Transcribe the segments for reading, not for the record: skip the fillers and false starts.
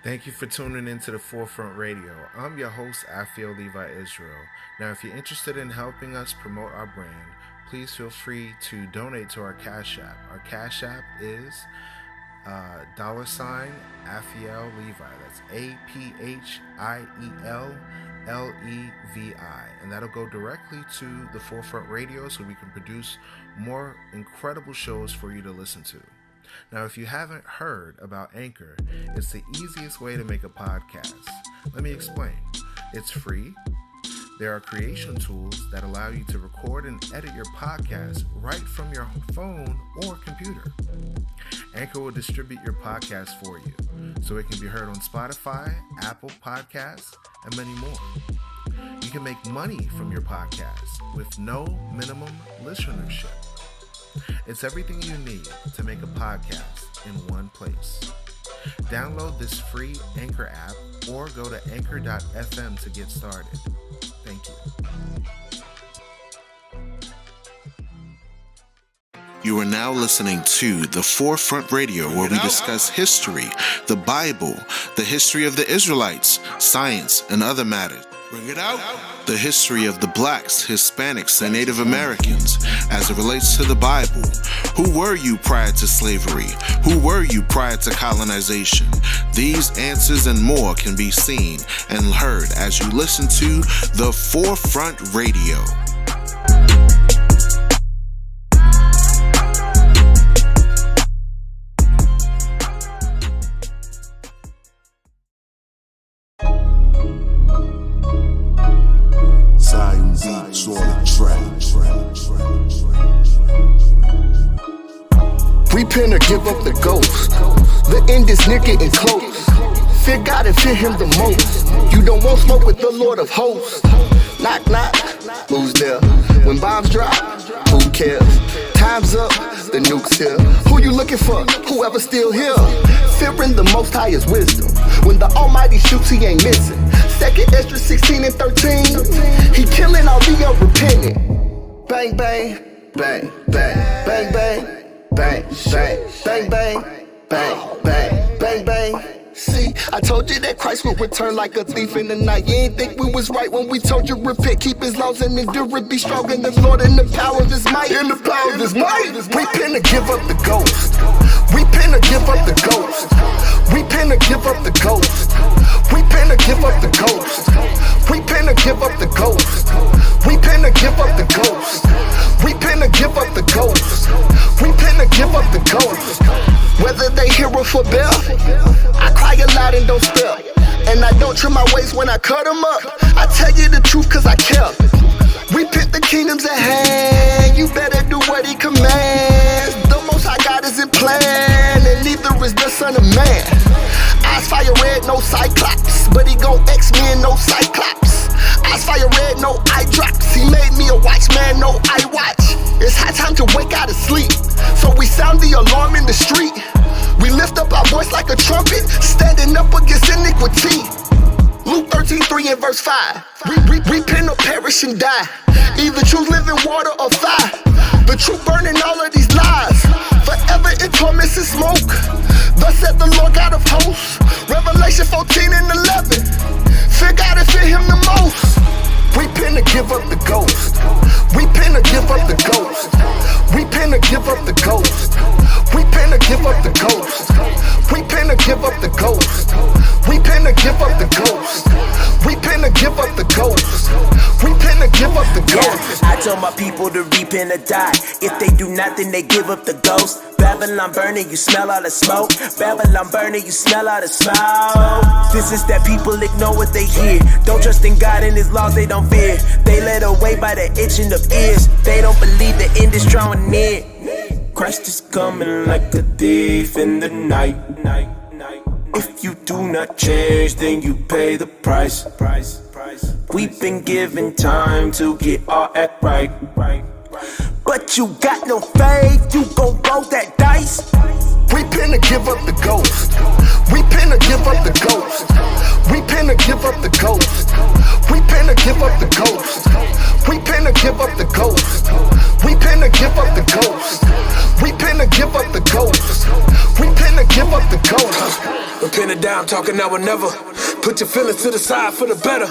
Thank you for tuning into the Forefront Radio. I'm your host, Afio Levi Israel. Now, if you're interested in helping us promote our brand, please feel free to donate to our Cash App. Our Cash App is $Afiel Levi. That's APHIELLEVI. And that'll go directly to the Forefront Radio so we can produce more incredible shows for you to listen to. Now, if you haven't heard about Anchor, it's the easiest way to make a podcast. Let me explain. It's free. There are creation tools that allow you to record and edit your podcast right from your phone or computer. Anchor will distribute your podcast for you, so it can be heard on Spotify, Apple Podcasts, and many more. You can make money from your podcast with no minimum listenership. It's everything you need to make a podcast in one place. Download this free Anchor app or go to anchor.fm to get started. Thank you. You are now listening to the Forefront Radio, where we discuss history, the Bible, the history of the Israelites, science, and other matters. Bring it out. The history of the blacks, Hispanics, and Native Americans as it relates to the Bible. Who were you prior to slavery? Who were you prior to colonization? These answers and more can be seen and heard as you listen to the Forefront Radio. Repent or give up the ghost. The end is near getting close. Fear God and fear him the most. You don't want smoke with the Lord of hosts. Knock, knock, who's there? When bombs drop, who cares? Time's up, the nuke's here. Who you looking for? Whoever's still here. Fearing the Most High is wisdom. When the Almighty shoots, he ain't missing. 2nd Esdras 16 and 13. He killing all the unrepentant. Bang, bang, bang, bang, bang, bang. Bang, bang, bang, bang, bang, bang, bang, bang. See, I told you that Christ would return like a thief in the night. You ain't think we was right when we told you repent, keep his laws and endure it, be strong in the Lord and the power of his might. In the power of his might. Repent or give up the ghost. Repent or give up the ghost. Repent or give up the ghost. Repent or give up the ghost. Repent or give up the ghost. Repent or give up the ghost. Repent or give up the ghost. Repent or give up the ghost. Whether they hear or forbear, I cry aloud and don't spare. And I don't trim my waist when I cut them up. I tell you the truth cause I care. Repent, the kingdom's at hand. You better do what he commands. The Most High God is in plan, and neither is the Son of Man. Eyes fire red, no cyclops, but he gon' X me and no cyclops. Eyes fire red, no eye drops. He made me a watchman, no eye watch. It's high time to wake out of sleep, so we sound the alarm in the street. We lift up our voice like a trumpet, standing up against iniquity. Luke 13:3 and verse 5. Repent or perish and die. Either choose living water or fire. The truth burning all of these lies. Forever in torments and smoke. Thus said the Lord God of hosts. Revelation 14 and 11. Fear God and fear him the most. Repent or give up the ghost. Repent or give up the ghost. Repent or give up the ghost. Repent or give up the ghost. Repent or give up the ghost. Repent or give up the ghost. Repent or give up the ghost. Repent or give up the ghost. I told my people to repent or die. If they do nothing, they give up the ghost. Babylon burning, you smell all the smoke. Babylon burning, you smell all the smoke. This is that people ignore what they hear. Don't trust in God and his laws, they don't fear. They led away by the itching of ears. They don't believe the end is drawing near. Christ is coming like a thief in the night. If you do not change, then you pay the price. We've been given time to get our act right. But you got no faith, you gon' roll that dice. Repent or give up the ghost. Repent or give up the ghost. Repent or give up the ghost. Repent or give up the ghost. Repent or give up the ghost. Repent or give up the ghost. Repent or give up the ghost. Repent or give up the ghost. Repent and die, I'm talking now or never. Put your feelings to the side for the better.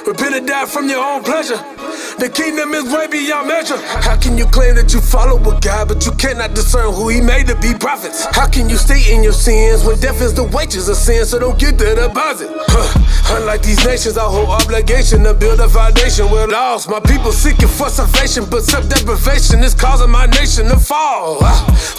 Repent and die from your own pleasure. The kingdom is way beyond measure. How can you claim that you follow a God, but you cannot discern who he made to be prophets? How can you stay in your sins when death is the wages of sin, so don't get the deposit? Unlike these nations, I hold obligation to build a foundation. We're lost, my people seeking for salvation, but self-deprivation is causing my nation to fall.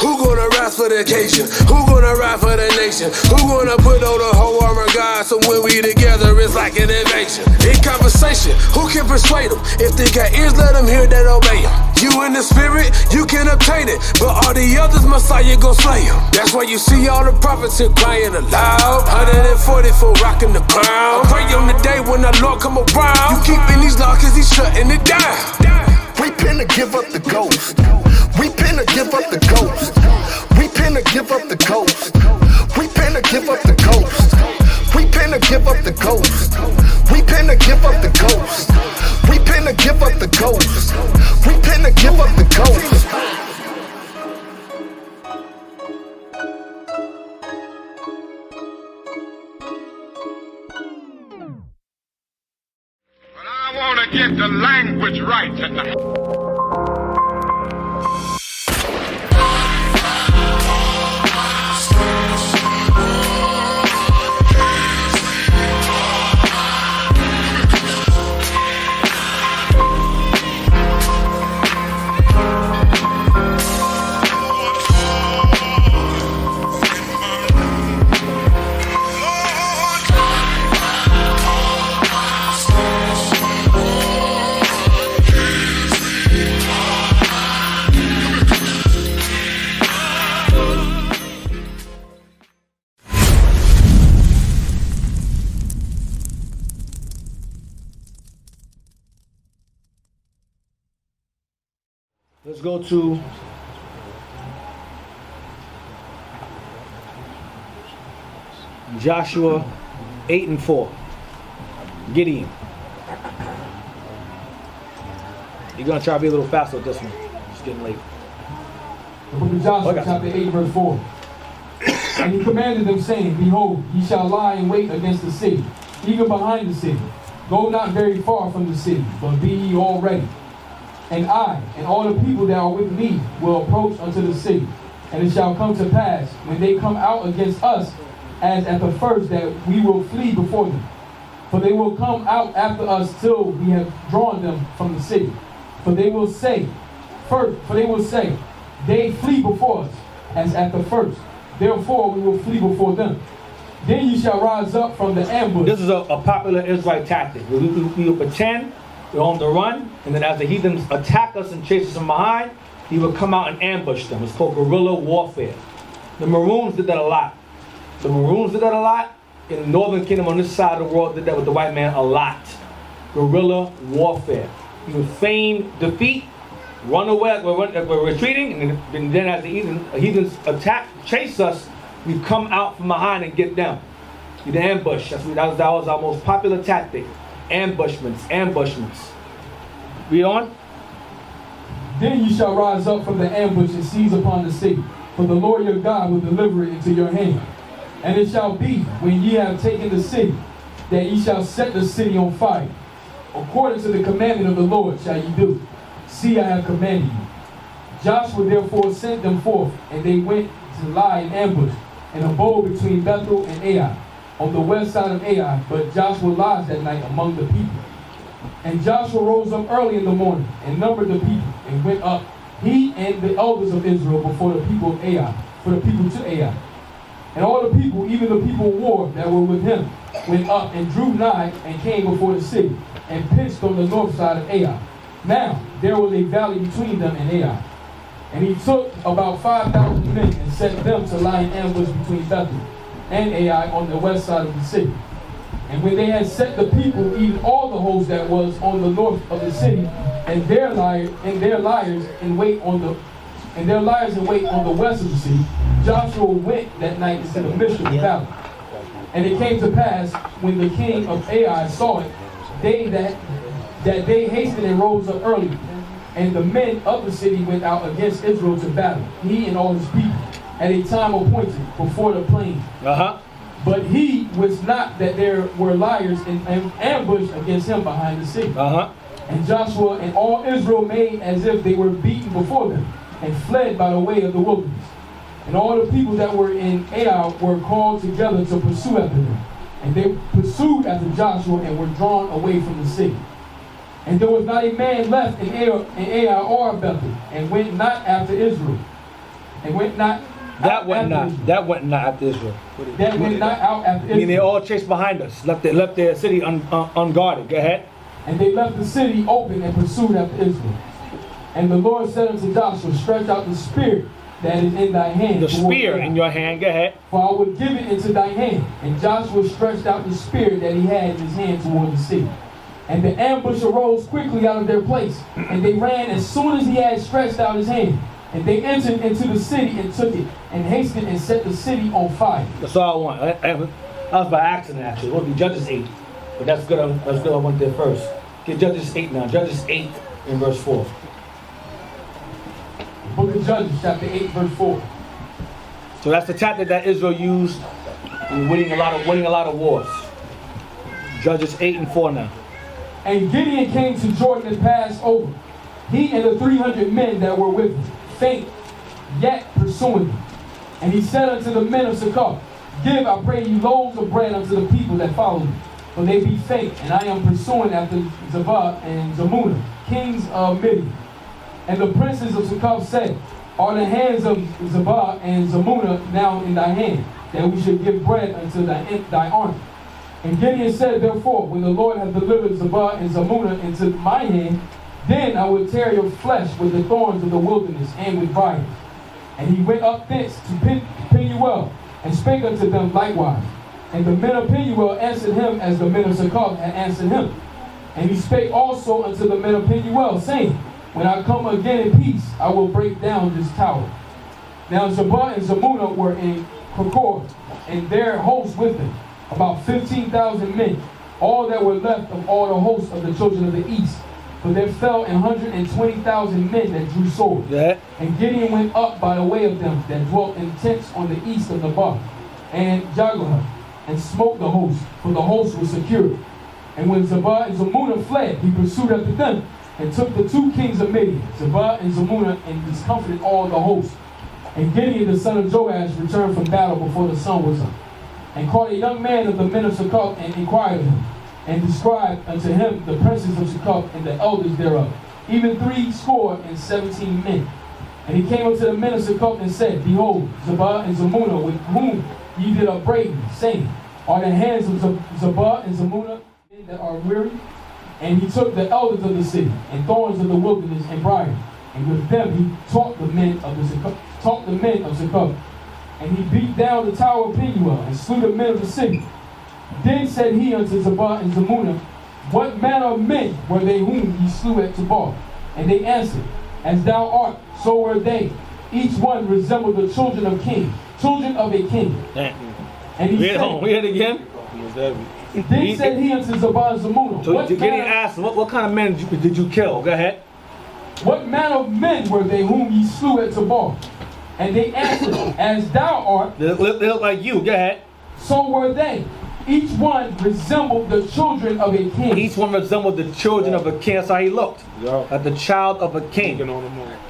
Who gonna rise for the occasion? Who gonna ride for the nation? Who gonna put on the whole armor of God, so when we together it's like an invasion? In conversation, who can persuade them? If they got ears, let them hear that obey them. You in the spirit, you can obtain it, but all the others, Messiah gon' slay them. That's why you see all the prophets here crying aloud. 144 rocking the crown. I pray on the day when the Lord come around. You keeping these laws cause he's shutting it down. Repent to give up the ghost. Repent to give up the ghost. Repent to give up the ghost. Repent to give up the ghost. Repent to give up the ghost. Repent to give up the ghost. Repent to give up the ghost. Repent to give up the ghost. But I want to get the language right tonight. Let's go to Joshua 8:4. Gideon. You're gonna try to be a little faster with this one. It's getting late. The book of Joshua, chapter 8, verse 4. And he commanded them, saying, Behold, ye shall lie in wait against the city, even behind the city. Go not very far from the city, but be ye all ready. And I, and all the people that are with me, will approach unto the city. And it shall come to pass, when they come out against us, as at the first, that we will flee before them. For they will come out after us till we have drawn them from the city. For they will say, they flee before us, as at the first. Therefore we will flee before them. Then you shall rise up from the ambush. This is a popular Israelite tactic. We will pretend we're on the run, and then as the heathens attack us and chase us from behind, he will come out and ambush them. It's called guerrilla warfare. The Maroons did that a lot. In the Northern Kingdom on this side of the world did that with the white man a lot. Guerrilla warfare. You would feign defeat, run away, we're retreating, and then as the heathens attack, chase us, we come out from behind and get them. You ambush. That was our most popular tactic. Ambushments. Read on. Then you shall rise up from the ambush and seize upon the city, for the Lord your God will deliver it into your hand. And it shall be, when ye have taken the city, that ye shall set the city on fire. According to the commandment of the Lord shall ye do. See, I have commanded you. Joshua therefore sent them forth, and they went to lie in ambush, and abode between Bethel and Ai, on the west side of Ai. But Joshua lodged that night among the people. And Joshua rose up early in the morning, and numbered the people, and went up, he and the elders of Israel, before the people of Ai, for the people to Ai. And all the people, even the people of war that were with him, went up and drew nigh and came before the city, and pitched on the north side of Ai. Now there was a valley between them and Ai. And he took about 5,000 men and set them to lie in ambush between Bethel and Ai on the west side of the city. And when they had set the people, even all the host that was on the north of the city, and their liars in wait on the west of the city, Joshua went that night into the midst of the valley. And it came to pass, when the king of Ai saw it, that they hasted and rose up early, and the men of the city went out against Israel to battle, he and all his people, at a time appointed before the plain. But he was not that there were liars in ambush against him behind the city. And Joshua and all Israel made as if they were beaten before them, and fled by the way of the wilderness. And all the people that were in Ai were called together to pursue after them. And they pursued after Joshua and were drawn away from the city. And there was not a man left in Ai or Bethel, and went not after Israel. And went not That went not after Israel. That went not out after Israel. I mean, they all chased behind us, left their city unguarded. Go ahead. And they left the city open and pursued after Israel. And the Lord said unto Joshua, stretch out the spear that is in thy hand. The spear in your hand. Go ahead. For I will give it into thy hand. And Joshua stretched out the spear that he had in his hand toward the city. And the ambush arose quickly out of their place. And they ran as soon as he had stretched out his hand. And they entered into the city and took it, and hasted and set the city on fire. That's all I want. That was by accident, actually. It would be Judges 8. But that's good. That's good. I went there first. Get Judges 8 now. Judges 8 in verse 4. Book of Judges, chapter 8, verse 4. So that's the tactic that Israel used in winning a lot of wars. Judges 8 and 4 now. And Gideon came to Jordan and passed over, he and the 300 men that were with him, faint, yet pursuing them. And he said unto the men of Succoth, give, I pray you, loaves of bread unto the people that follow me, for they be faint, and I am pursuing after Zebah and Zalmunna, kings of Midian. And the princes of Succoth said, are the hands of Zebah and Zalmunna now in thy hand, that we should give bread unto thy army? And Gideon said, therefore, when the Lord hath delivered Zebah and Zalmunna into my hand, then I will tear your flesh with the thorns of the wilderness and with briars. And he went up thence to Penuel, and spake unto them likewise. And the men of Penuel answered him as the men of Succoth had answered him. And he spake also unto the men of Penuel, saying, when I come again in peace, I will break down this tower. Now Zebah and Zalmunna were in Concord, and their hosts with them, about 15,000 men, all that were left of all the hosts of the children of the east. For there fell 120,000 men that drew swords. Yeah. And Gideon went up by the way of them that dwelt in tents on the east of the Bar and Jaglah, and smote the host, for the host was secure. And when Zebah and Zalmunna fled, he pursued after them, and took the 2 kings of Midian, Zebah and Zalmunna, and discomfited all the host. And Gideon the son of Joash returned from battle before the sun was up, and caught a young man of the men of Succoth, and inquired of him, and described unto him the princes of Succoth and the elders thereof, even 70 men. And he came unto the men of Succoth and said, behold, Zebah and Zalmunna, with whom ye did upbraid me, saying, are the hands of Zebah and Zalmunna that are weary? And he took the elders of the city, and thorns of the wilderness, and briars, and with them he taught the men of Succoth. And he beat down the tower of Penuel, and slew the men of the city. Then said he unto Zebah and Zalmunna, what manner of men were they whom ye slew at Tabor? And they answered, as thou art, so were they. Each one resembled the children of a king. And he said, read it again. Then said he unto Zebah and Zalmunna, so Gideon asked, what kind of men did you kill? Go ahead. What manner of men were they whom ye slew at Tabor? And they answered, as thou art. They look like you. Go ahead. So were they. Each one resembled the children of a king. Each one resembled the children of a king. That's how he looked. Like the child of a king. A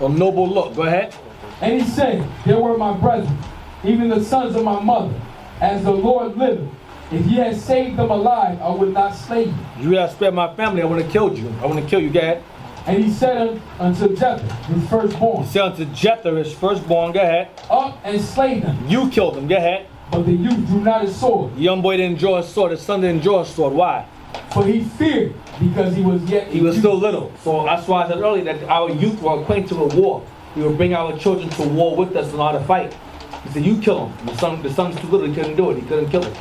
noble look. Go ahead. And he said, there were my brethren, even the sons of my mother, as the Lord liveth. If ye had saved them alive, I would not slay you. You had spared my family, I would have killed you. I want to kill you. Go ahead. And he said unto Jether, his firstborn. He said unto Jether, his firstborn. Go ahead. Up and slay them. You killed them. Go ahead. But the youth drew not his sword. The young boy didn't draw his sword. His son didn't draw his sword. Why? For he feared, because he was yet. He was still little. So that's why I said earlier that our youth were acquainted with war. We would bring our children to war with us and know how to fight. He said, you kill him. The son's too little. He couldn't do it. He couldn't kill him.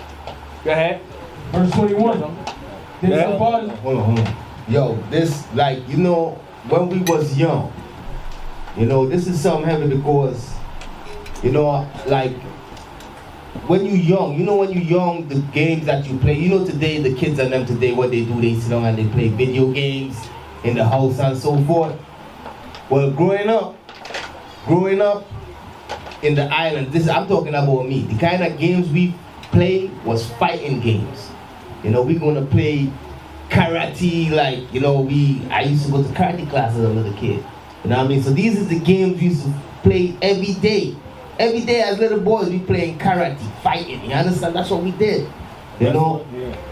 Go ahead. Verse 21. Hold on. Yo, this, like, you know, when we was young, you know, this is something heavy because, you know, like, when you young, the games that you play, you know, today, the kids and them today, what they do, they sit down and they play video games in the house and so forth. Well, growing up in the island, I'm talking about me, the kind of games we play was fighting games. You know, we're gonna play karate, like, you know, I used to go to karate class as a little kid. You know what I mean? So these are the games we used to play every day. Every day as little boys, we playing karate, fighting. You understand? That's what we did. You know?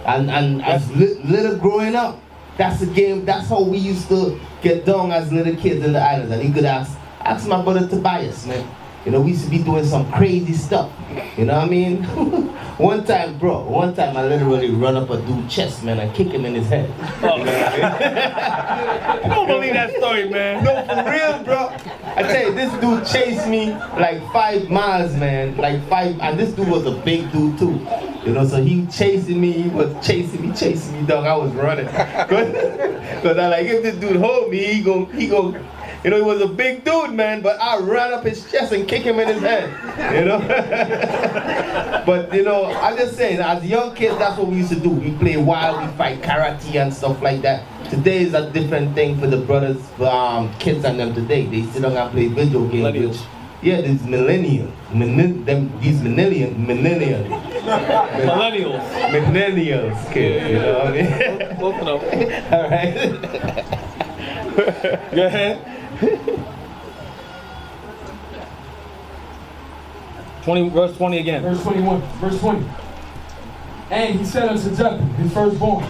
And as little growing up, that's the game, that's how we used to get down as little kids in the islands. And you could ask my brother Tobias, man. You know, we used to be doing some crazy stuff. You know what I mean? One time I literally run up a dude's chest, man, and kick him in his head. Oh, man. I don't believe that story, man. No, for real, bro. I tell you, this dude chased me like 5 miles, man. Like 5, and this dude was a big dude too. You know, so he was chasing me, dog. I was running. Cause I like, if this dude hold me, he gon' you know, he was a big dude, man, but I ran up his chest and kick him in his head, you know? But, you know, I'm just saying, as young kids, that's what we used to do. We play wild, we fight karate and stuff like that. Today is a different thing for the brothers, kids and them today. They sit down and play video games. Yeah, these millennials, kid, you know what I mean? Both of them. All right. Go ahead. 20, verse 20 again. Verse 21, verse 20. And he said unto Jephthah, his firstborn,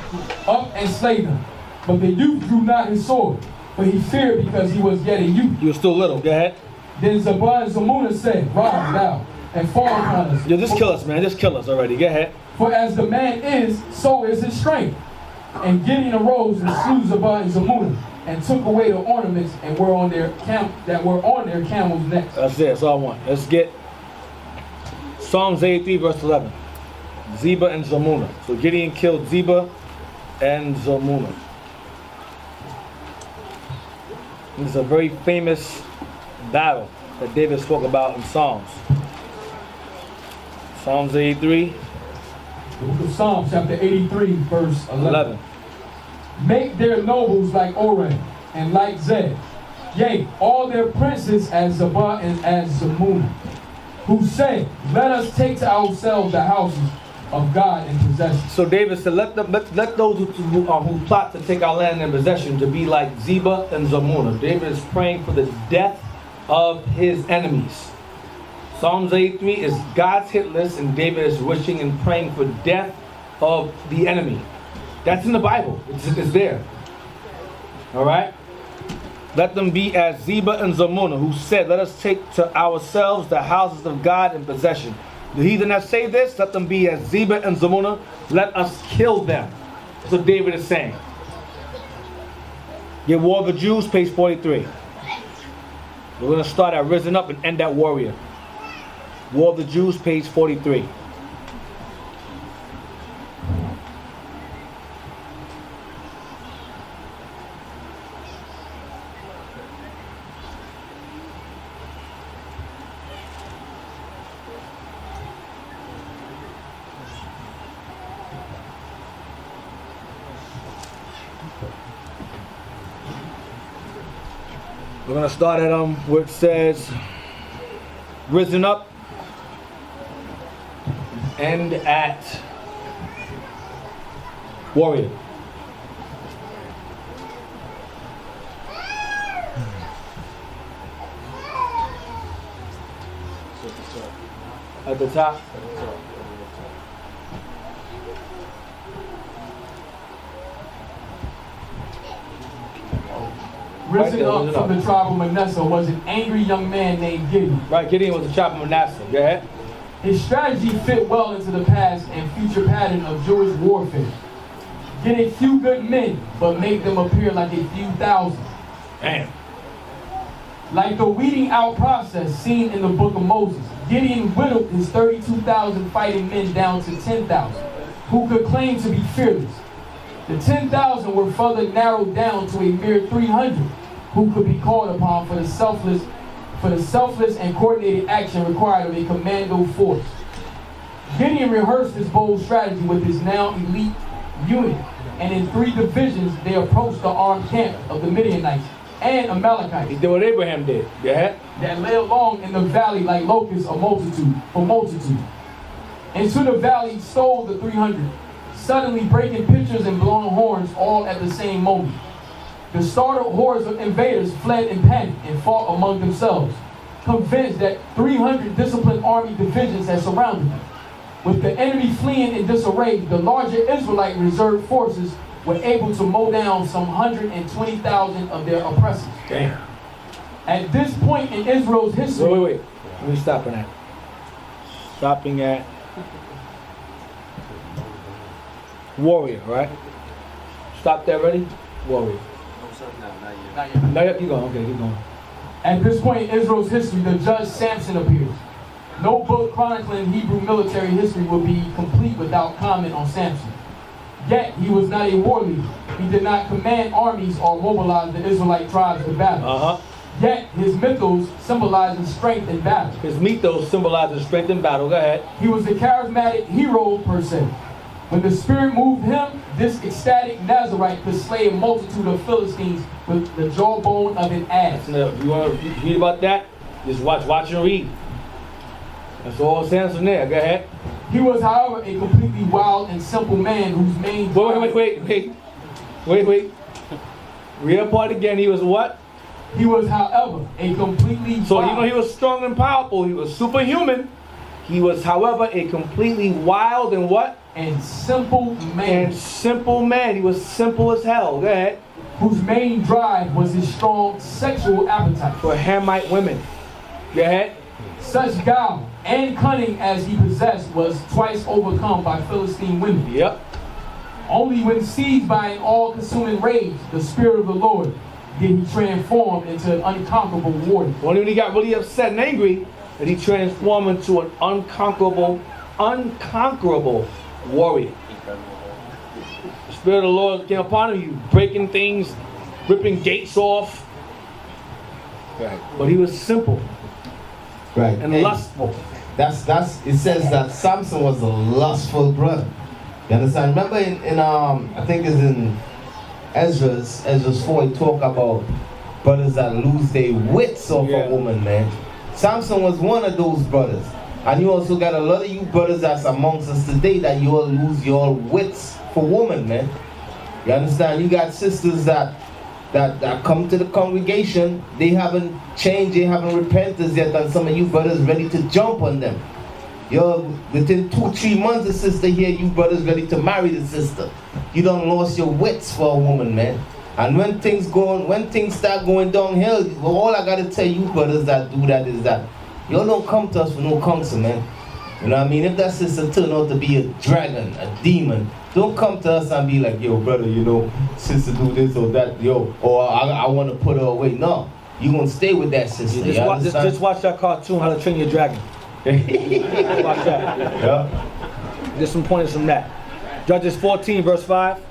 up and slay them. But the youth drew not his sword, for he feared because he was yet a youth. You were still little. Go ahead. Then Zebah and Zalmunna said, rise thou, and fall upon us. Yo, just kill us, man. Just kill us already. Go ahead. For as the man is, so is his strength. And Gideon arose and slew Zebah and Zalmunna, and took away the ornaments that were on their camels' necks. That's it. That's all I want. Let's get Psalms 83, verse 11. Zebah and Zalmunna. So Gideon killed Zebah and Zalmunna. This is a very famous battle that David spoke about in Psalms. Psalms 83. The book of Psalms, chapter 83, verse 11. Make their nobles like Oreb and like Zeb, yea, all their princes as Zebah and as Zalmunna, who say, let us take to ourselves the houses of God in possession. So David said, let those who plot to take our land in possession to be like Zebah and Zalmunna. David is praying for the death of his enemies. Psalms 83 is God's hit list, and David is wishing and praying for death of the enemy. That's in the Bible. It's there. All right? Let them be as Zebah and Zalmunna, who said, let us take to ourselves the houses of God in possession. The heathen that say this, let them be as Zebah and Zalmunna. Let us kill them. That's what David is saying. Get War of the Jews, page 43. We're going to start at Risen Up and end at Warrior. War of the Jews, page 43. We're going to start at where it says, Risen Up, end at Warrior. At the top. Risen up from the tribe of Manasseh was an angry young man named Gideon. Right, Gideon was the tribe of Manasseh. Go ahead. His strategy fit well into the past and future pattern of Jewish warfare. Get a few good men, but make them appear like a few thousand. Damn. Like the weeding out process seen in the book of Moses, Gideon whittled his 32,000 fighting men down to 10,000, who could claim to be fearless. The 10,000 were further narrowed down to a mere 300, who could be called upon for the selfless and coordinated action required of a commando force. Gideon rehearsed his bold strategy with his now elite unit, and in 3 divisions they approached the armed camp of the Midianites and Amalekites. He did what Abraham did. Go ahead. That lay along in the valley like locusts for multitude. Into the valley stole the 300, suddenly breaking pitchers and blowing horns all at the same moment. The startled hordes of invaders fled in panic and fought among themselves, convinced that 300 disciplined army divisions had surrounded them. With the enemy fleeing in disarray, the larger Israelite reserve forces were able to mow down some 120,000 of their oppressors. Damn. At this point in Israel's history... Wait. Let me stop on that. Stopping at warrior, right? Stop there, ready? Warrior. Not yet. Keep going. Okay, keep going. At this point in Israel's history, the judge Samson appears. No book chronicling Hebrew military history will be complete without comment on Samson. Yet, he was not a war leader. He did not command armies or mobilize the Israelite tribes to battle. Yet, his mythos symbolizes strength in battle. His mythos symbolizes strength in battle. Go ahead. He was a charismatic hero, per se. When the Spirit moved him, this ecstatic Nazarite could slay a multitude of Philistines with the jawbone of an ass. Now, if you want to read about that, just watch and read. That's all Samson there. Go ahead. He was, however, a completely wild and simple man whose main... Wait. Read that part again. He was what? He was, however, a completely So wild. even though he was strong and powerful, he was superhuman. He was, however, a completely wild and what? And simple man. He was simple as hell. Go ahead. Whose main drive was his strong sexual appetite. For Hamite women. Go ahead. Such guile and cunning as he possessed was twice overcome by Philistine women. Yep. Only when seized by an all-consuming rage, the Spirit of the Lord, did he transform into an unconquerable warrior. Only when he got really upset and angry did he transform into an unconquerable warrior. The Spirit of the Lord came upon him, he breaking things, ripping gates off. Right. But he was simple. Right. And lustful. That's it says that Samson was a lustful brother. You understand? Remember in I think it's in Ezra's 4, he talk about brothers that lose their wits off a woman, man. Samson was one of those brothers. And you also got a lot of you brothers that's amongst us today that you all lose your wits for women, man. You understand? You got sisters that come to the congregation, they haven't changed, they haven't repented yet, and some of you brothers ready to jump on them. You're within 2-3 months, a sister here, you brothers ready to marry the sister. You done lost your wits for a woman, man. And when things start going downhill, all I gotta tell you brothers that do that is that y'all don't come to us for no counsel, man. You know what I mean? If that sister turned out to be a dragon, a demon, don't come to us and be like, yo, brother, you know, sister do this or that, yo, or I want to put her away. No, you gonna stay with that sister. Just watch that cartoon, How to Train Your Dragon. Watch that. Yeah. Get some pointers from that. Judges 14, verse 5.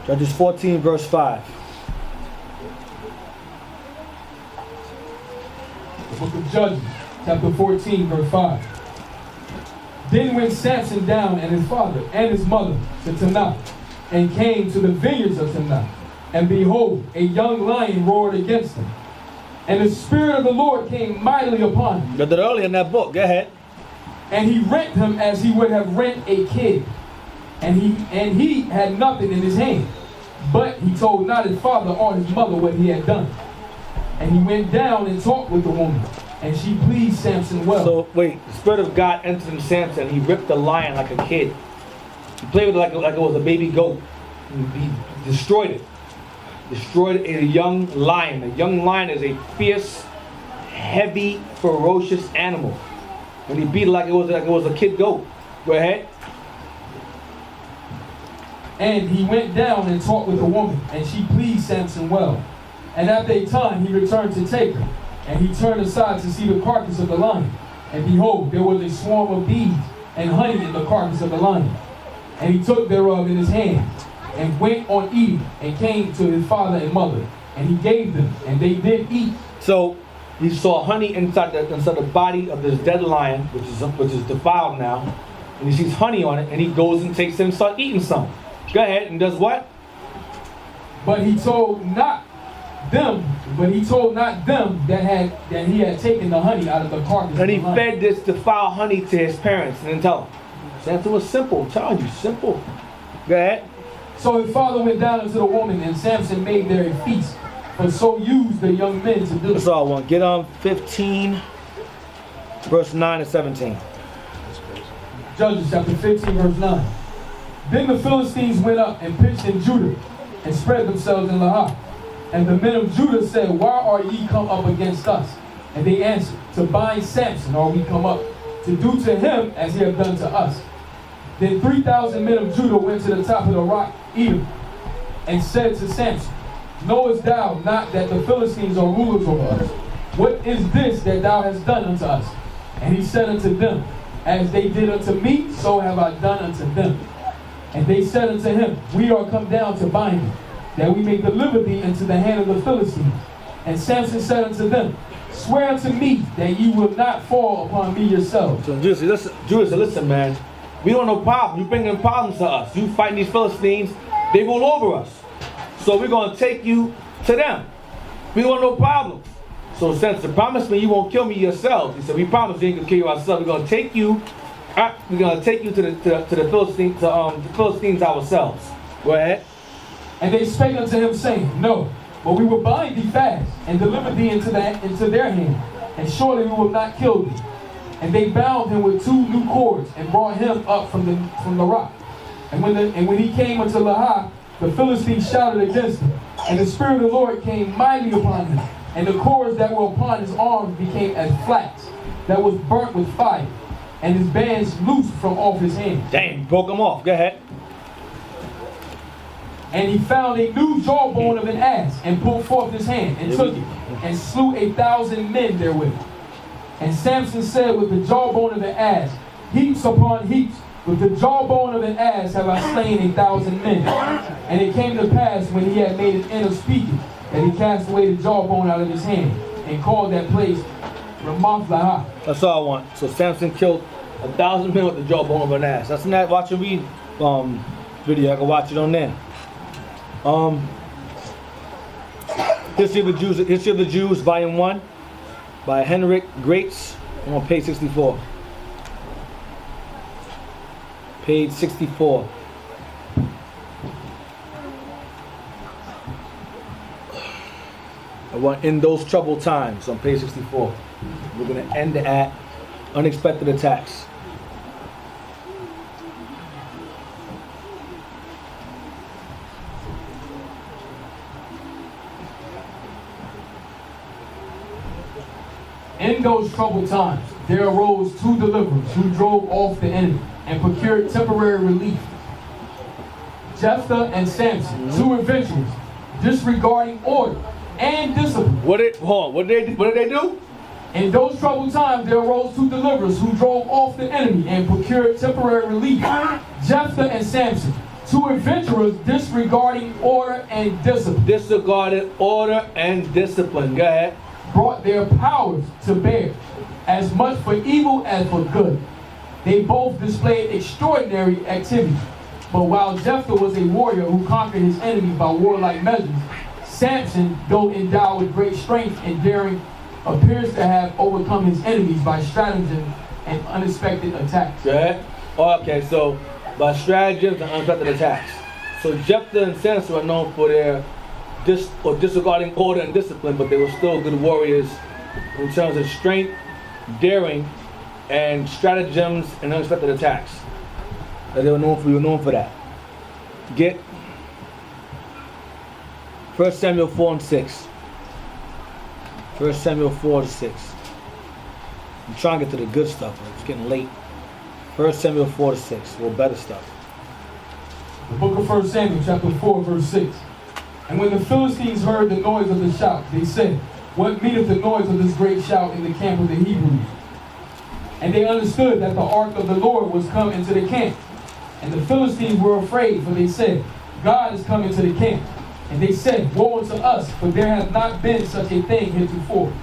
Judges 14, verse 5. The book of Judges, chapter 14, verse 5. Then went Samson down and his father and his mother to Timnah, and came to the vineyards of Timnah. And behold, a young lion roared against him. And the Spirit of the Lord came mightily upon him. Read that earlier in that book. Go ahead. And he rent him as he would have rent a kid. And he had nothing in his hand. But he told not his father or his mother what he had done. And he went down and talked with the woman. And she pleased Samson well. So, wait. The Spirit of God entered in Samson. He ripped the lion like a kid. He played with it like it was a baby goat. He destroyed it. Destroyed a young lion. A young lion is a fierce, heavy, ferocious animal. And he beat it like it was a kid goat. Go ahead. And he went down and talked with the woman, and she pleased Samson well. And after a time he returned to take her, and he turned aside to see the carcass of the lion. And behold, there was a swarm of bees and honey in the carcass of the lion. And he took thereof in his hand, and went on eating, and came to his father and mother, and he gave them, and they did eat. So he saw honey inside the body of this dead lion, which is defiled now, and he sees honey on it, and he goes and takes it and starts eating some. Go ahead, and does what? But he told not them, but he told not them that he had taken the honey out of the carcass. And he of the fed this defiled honey to his parents and didn't tell them. Samson was simple. I'm telling you, simple. Go ahead. So his father went down unto the woman, and Samson made there a feast. For so used the young men to do. That's all I want. Get on 15, verse 9 and 17. Judges chapter 15, verse 9. Then the Philistines went up and pitched in Judah, and spread themselves in Lahah. And the men of Judah said, Why are ye come up against us? And they answered, To bind Samson are we come up, to do to him as he hath done to us. Then 3,000 men of Judah went to the top of the rock, Edom, and said to Samson, Knowest thou not that the Philistines are rulers over us? What is this that thou hast done unto us? And he said unto them, As they did unto me, so have I done unto them. And they said unto him, We are come down to bind thee, that we may deliver thee into the hand of the Philistines. And Samson said unto them, Swear unto me that ye will not fall upon me yourselves. So Judas said, listen, man, we don't have no problem. You bringing problems to us. You fighting these Philistines, they rule over us. So we're going to take you to them. We don't want no problems. So Samson, promise me you won't kill me yourselves. He said, we promise you ain't going to kill you ourselves. We're going to take you to the Philistines, the Philistines ourselves. Go ahead. And they spake unto him, saying, No, but we will bind thee fast, and deliver thee into their hand, and surely we will not kill thee. And they bound him with 2 new cords, and brought him up from the rock. And when he came unto Lahah, the Philistines shouted against him, and the Spirit of the Lord came mightily upon him, and the cords that were upon his arms became as flax that was burnt with fire, and his bands loosed from off his hands. Damn, broke them off. Go ahead. And he found a new jawbone of an ass, and pulled forth his hand, and took it, and slew 1,000 men therewith. And Samson said with the jawbone of the ass, Heaps upon heaps, with the jawbone of an ass have I slain 1,000 men. And it came to pass, when he had made an end of speaking, that he cast away the jawbone out of his hand, and called that place Ramoth Lahah. That's all I want. So Samson killed 1,000 men with the jawbone of an ass. That's in that watch and read video. I can watch it on there. History of the Jews, Volume 1, by Henrik Graetz. I'm on page 64. Page 64. I want In Those Troubled Times on page 64. We're going to end at Unexpected Attacks. In those troubled times, there arose 2 deliverers who drove off the enemy and procured temporary relief. Jephthah and Samson, 2 adventurers, disregarding order and discipline. What did they do? In those troubled times, there arose 2 deliverers who drove off the enemy and procured temporary relief. Jephthah and Samson, 2 adventurers, disregarding order and discipline. Disregarded order and discipline. Go ahead. Brought their powers to bear, as much for evil as for good. They both displayed extraordinary activity. But while Jephthah was a warrior who conquered his enemies by warlike measures, Samson, though endowed with great strength and daring, appears to have overcome his enemies by stratagem and unexpected attacks. Good. Okay, so by stratagems and unexpected attacks. So Jephthah and Samson are known for their disregarding order and discipline, but they were still good warriors in terms of strength, daring, and stratagems and unexpected attacks. We were known for that. Get 1 Samuel 4 and 6. 1 Samuel 4 to 6. I'm trying to get to the good stuff, but it's getting late. 1 Samuel 4 to 6. Well, better stuff. The book of 1 Samuel chapter 4 verse 6. And when the Philistines heard the noise of the shout, they said, What meaneth the noise of this great shout in the camp of the Hebrews? And they understood that the ark of the Lord was come into the camp. And the Philistines were afraid, for they said, God is come into the camp. And they said, Woe unto us, for there hath not been such a thing heretofore.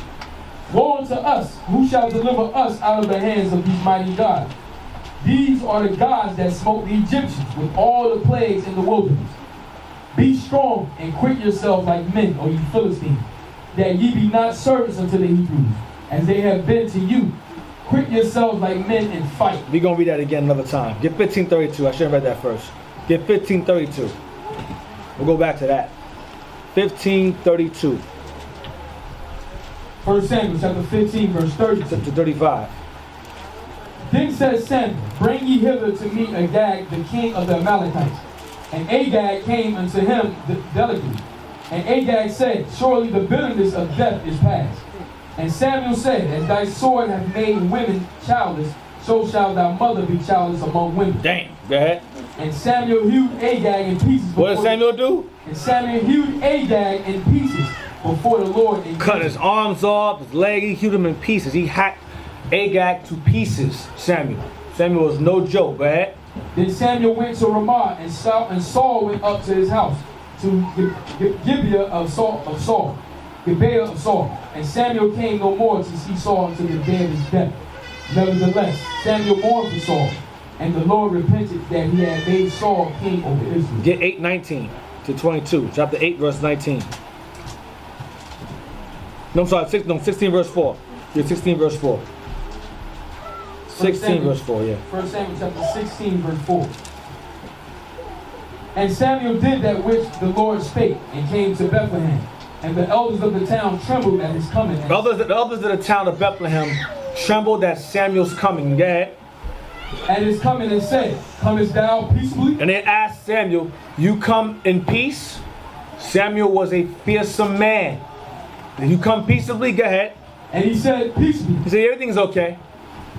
Woe unto us, who shall deliver us out of the hands of these mighty gods? These are the gods that smote the Egyptians with all the plagues in the wilderness. Be strong and quit yourselves like men, O ye Philistines, that ye be not servants unto the Hebrews, as they have been to you. Quit yourselves like men and fight. We're going to read that again another time. Get 1532. I should have read that first. Get 1532. We'll go back to that. 1532. 1 Samuel chapter 15, verse 30 to 35. Then said Samuel, bring ye hither to me Agag, the king of the Amalekites. And Agag came unto him delicately. And Agag said, surely the bitterness of death is past. And Samuel said, as thy sword hath made women childless, so shall thy mother be childless among women. Damn, go ahead. And Samuel hewed Agag in pieces. What did Samuel do? And Samuel hewed Agag in pieces before the Lord. Cut his arms off, his leg, he hewed him in pieces. He hacked Agag to pieces, Samuel. Samuel was no joke, go ahead. Then Samuel went to Ramah, and Saul went up to his house, to Gibeah of Saul. Gibeah of Saul. And Samuel came no more to see Saul until the day of his death. Nevertheless, Samuel mourned for Saul, and the Lord repented that he had made Saul king over Israel. Get 8:19 to 22. Chapter 8, verse 19. No, I'm sorry, 16 verse 4. Get 16 verse 4. 16 verse 4, yeah. 1 Samuel chapter 16, verse 4. And Samuel did that which the Lord spake, and came to Bethlehem. And the elders of the town trembled at his coming. The elders of the town of Bethlehem trembled at Samuel's coming. Go ahead. At his coming and said, comest thou peaceably? And they asked Samuel, you come in peace? Samuel was a fearsome man. Did you come peaceably? Go ahead. And he said, peaceably. He said, everything's okay.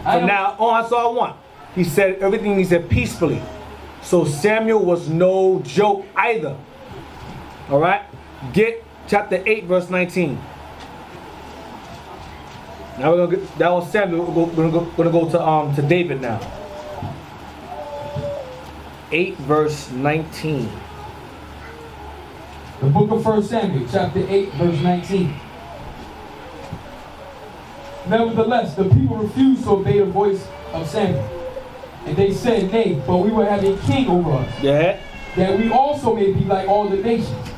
From now on, that's all I want. He said, everything, he said, peacefully. So Samuel was no joke either. All right? Get chapter 8, verse 19. Now we're gonna get, that was Samuel. We're gonna go to David now. 8, verse 19. The book of 1 Samuel, chapter 8, verse 19. Nevertheless, the people refused to obey the voice of Samuel. And they said, nay, but we will have a king over us. Yeah. That we also may be like all the nations.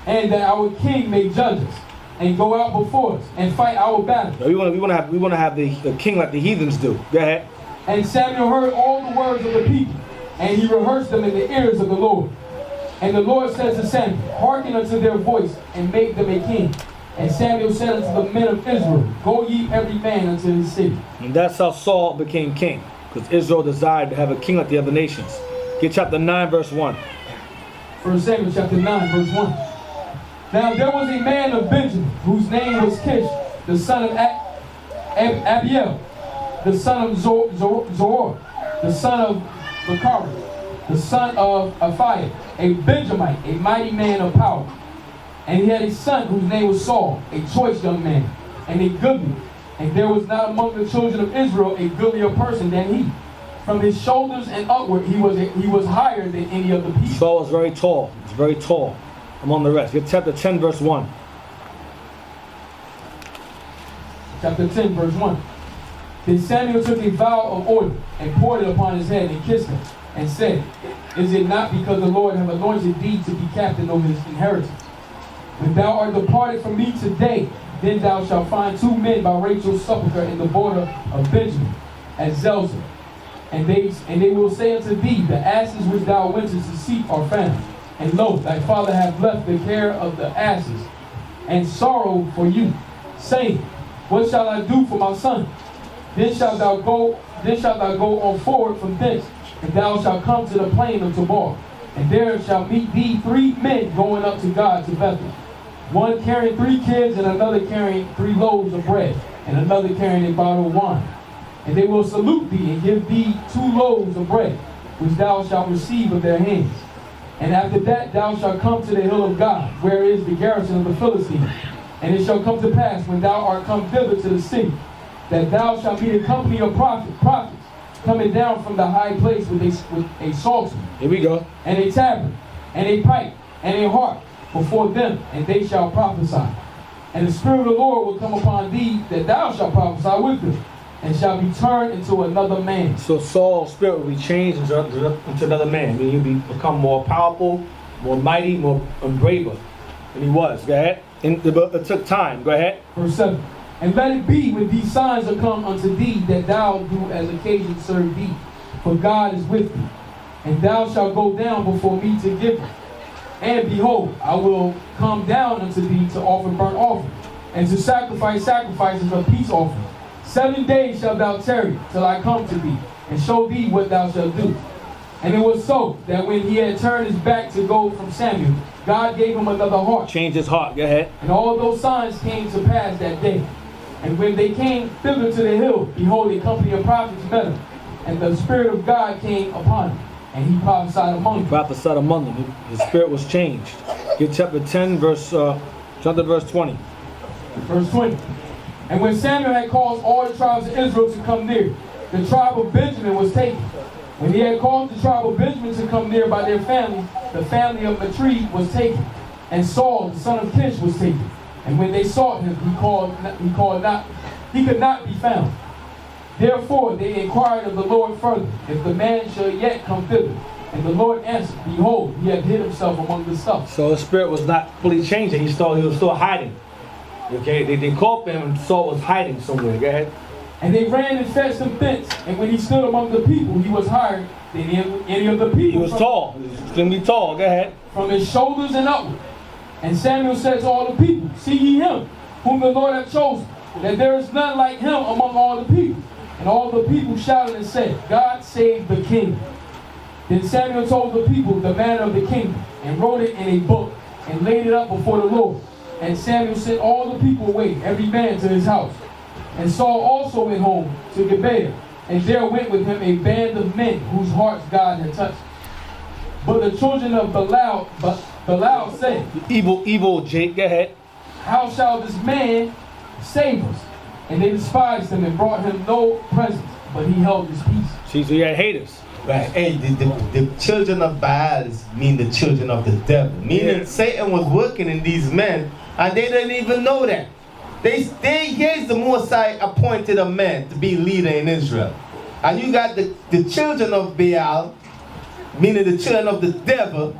And that our king may judge us. And go out before us and fight our battles. We want to have the king like the heathens do. Go ahead. And Samuel heard all the words of the people, and he rehearsed them in the ears of the Lord. And the Lord said to Samuel, hearken unto their voice, and make them a king. And Samuel said unto the men of Israel, go ye every man unto his city. And that's how Saul became king, because Israel desired to have a king like the other nations. Get chapter 9, verse 1. 1 Samuel chapter 9, verse 1. Now there was a man of Benjamin, whose name was Kish, the son of Abiel, the son of Zor, the son of Bechari, the son of Aphiah, a Benjamite, a mighty man of power. And he had a son whose name was Saul, a choice young man, and a goodly. And there was not among the children of Israel a goodlier person than he. From his shoulders and upward, he was higher than any of the people. Saul was very tall. He was very tall among the rest. Get chapter 10, verse 1. Chapter 10, verse 1. Then Samuel took a vial of oil and poured it upon his head and kissed him, and said, is it not because the Lord have anointed thee to be captain over his inheritance? When thou art departed from me today, then thou shalt find 2 men by Rachel's sepulchre in the border of Benjamin, at Zelzah. And they will say unto thee, the asses which thou wentest to seek are found. And lo, thy father hath left the care of the asses, and sorrow for you, saying, what shall I do for my son? Then shalt thou go on forward from thence, and thou shalt come to the plain of Tabor. And there shall meet thee 3 men going up to God to Bethel. One carrying 3 kids, and another carrying 3 loaves of bread, and another carrying a bottle of wine. And they will salute thee, and give thee 2 loaves of bread, which thou shalt receive of their hands. And after that thou shalt come to the hill of God, where is the garrison of the Philistines. And it shall come to pass, when thou art come thither to the city, that thou shalt meet a company of prophets, coming down from the high place with a psaltery. Here we go. And a tabret, and a pipe, and a harp before them, and they shall prophesy. And the Spirit of the Lord will come upon thee, that thou shalt prophesy with them, and shall be turned into another man. So Saul's spirit will be changed into another man. I mean, he'll become more powerful, more mighty, more braver than he was. Go ahead. And it took time. Go ahead. Verse 7. And let it be when these signs are come unto thee, that thou do as occasion serve thee. For God is with thee. And thou shalt go down before me to give it. And behold, I will come down unto thee to offer burnt offering, and to sacrifice sacrifices of peace offerings. 7 days shalt thou tarry till I come to thee, and show thee what thou shalt do. And it was so that when he had turned his back to go from Samuel, God gave him another heart. Change his heart. Go ahead. And all those signs came to pass that day. And when they came thither to the hill, behold, a company of prophets met him. And the Spirit of God came upon him, and he prophesied among them. Prophesied among them. His spirit was changed. Get chapter 10, jump to verse 20. Verse 20. And when Samuel had caused all the tribes of Israel to come near, the tribe of Benjamin was taken. When he had caused the tribe of Benjamin to come near by their family, the family of Matri was taken. And Saul, the son of Kish, was taken. And when they sought him, he could not be found. Therefore they inquired of the Lord further, if the man shall yet come thither. And the Lord answered, behold, he had hid himself among the stuff. So his spirit was not fully changed. He was still hiding. Okay, they called for him, and Saul was hiding somewhere. Go ahead. And they ran and fetched him thence. And when he stood among the people, he was higher than any of the people. He was tall. He was extremely tall. Go ahead. From his shoulders and upward. And Samuel said to all the people, see ye him, whom the Lord hath chosen, that there is none like him among all the people. And all the people shouted and said, God save the king. Then Samuel told the people the manner of the kingdom, and wrote it in a book, and laid it up before the Lord. And Samuel sent all the people away, every man to his house. And Saul also went home to Gibeah, and there went with him a band of men whose hearts God had touched. But the children of Belial said, Evil Jake, go ahead. how shall this man save us? And they despised him and brought him no presents, but he held his peace. See, so he had haters. Right. Hey, the children of Baal mean the children of the devil. Meaning Satan was working in these men, and they didn't even know that. Here's the Mosai appointed a man to be leader in Israel. And you got the children of Baal, meaning the children of the devil,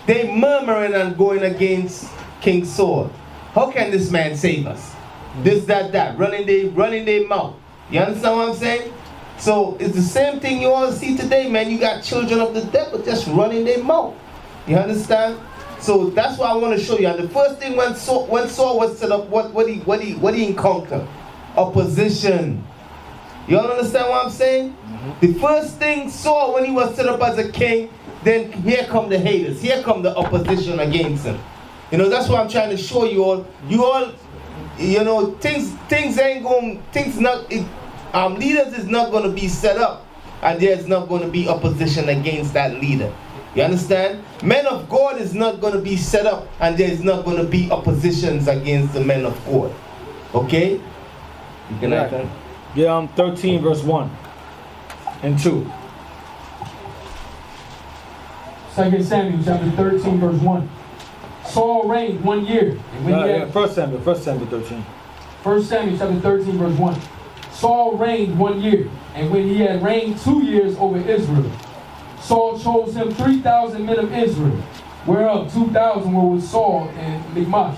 they murmuring and going against King Saul. How can this man save us? This, that, running their mouth. You understand what I'm saying? So it's the same thing you all see today, man. You got children of the devil just running their mouth. You understand? So that's what I want to show you. And the first thing when Saul was set up, what he encountered? Opposition. You all understand what I'm saying? Mm-hmm. The first thing Saul, when he was set up as a king, then here come the haters. Here come the opposition against him. You know, that's what I'm trying to show you all. You all, you know, things ain't going, leaders is not going to be set up, and there's not going to be opposition against that leader. You understand? Men of God is not going to be set up, and there's not going to be oppositions against the men of God. Okay? You can add that. Yeah, 13 verse 1 and 2. 2 Samuel chapter 13 verse 1. Saul reigned 1 year. And when 1 Samuel 13. 1 Samuel chapter 13 verse 1. Saul reigned 1 year, and when he had reigned 2 years over Israel, Saul chose him 3,000 men of Israel, whereof 2,000 were with Saul in Michmash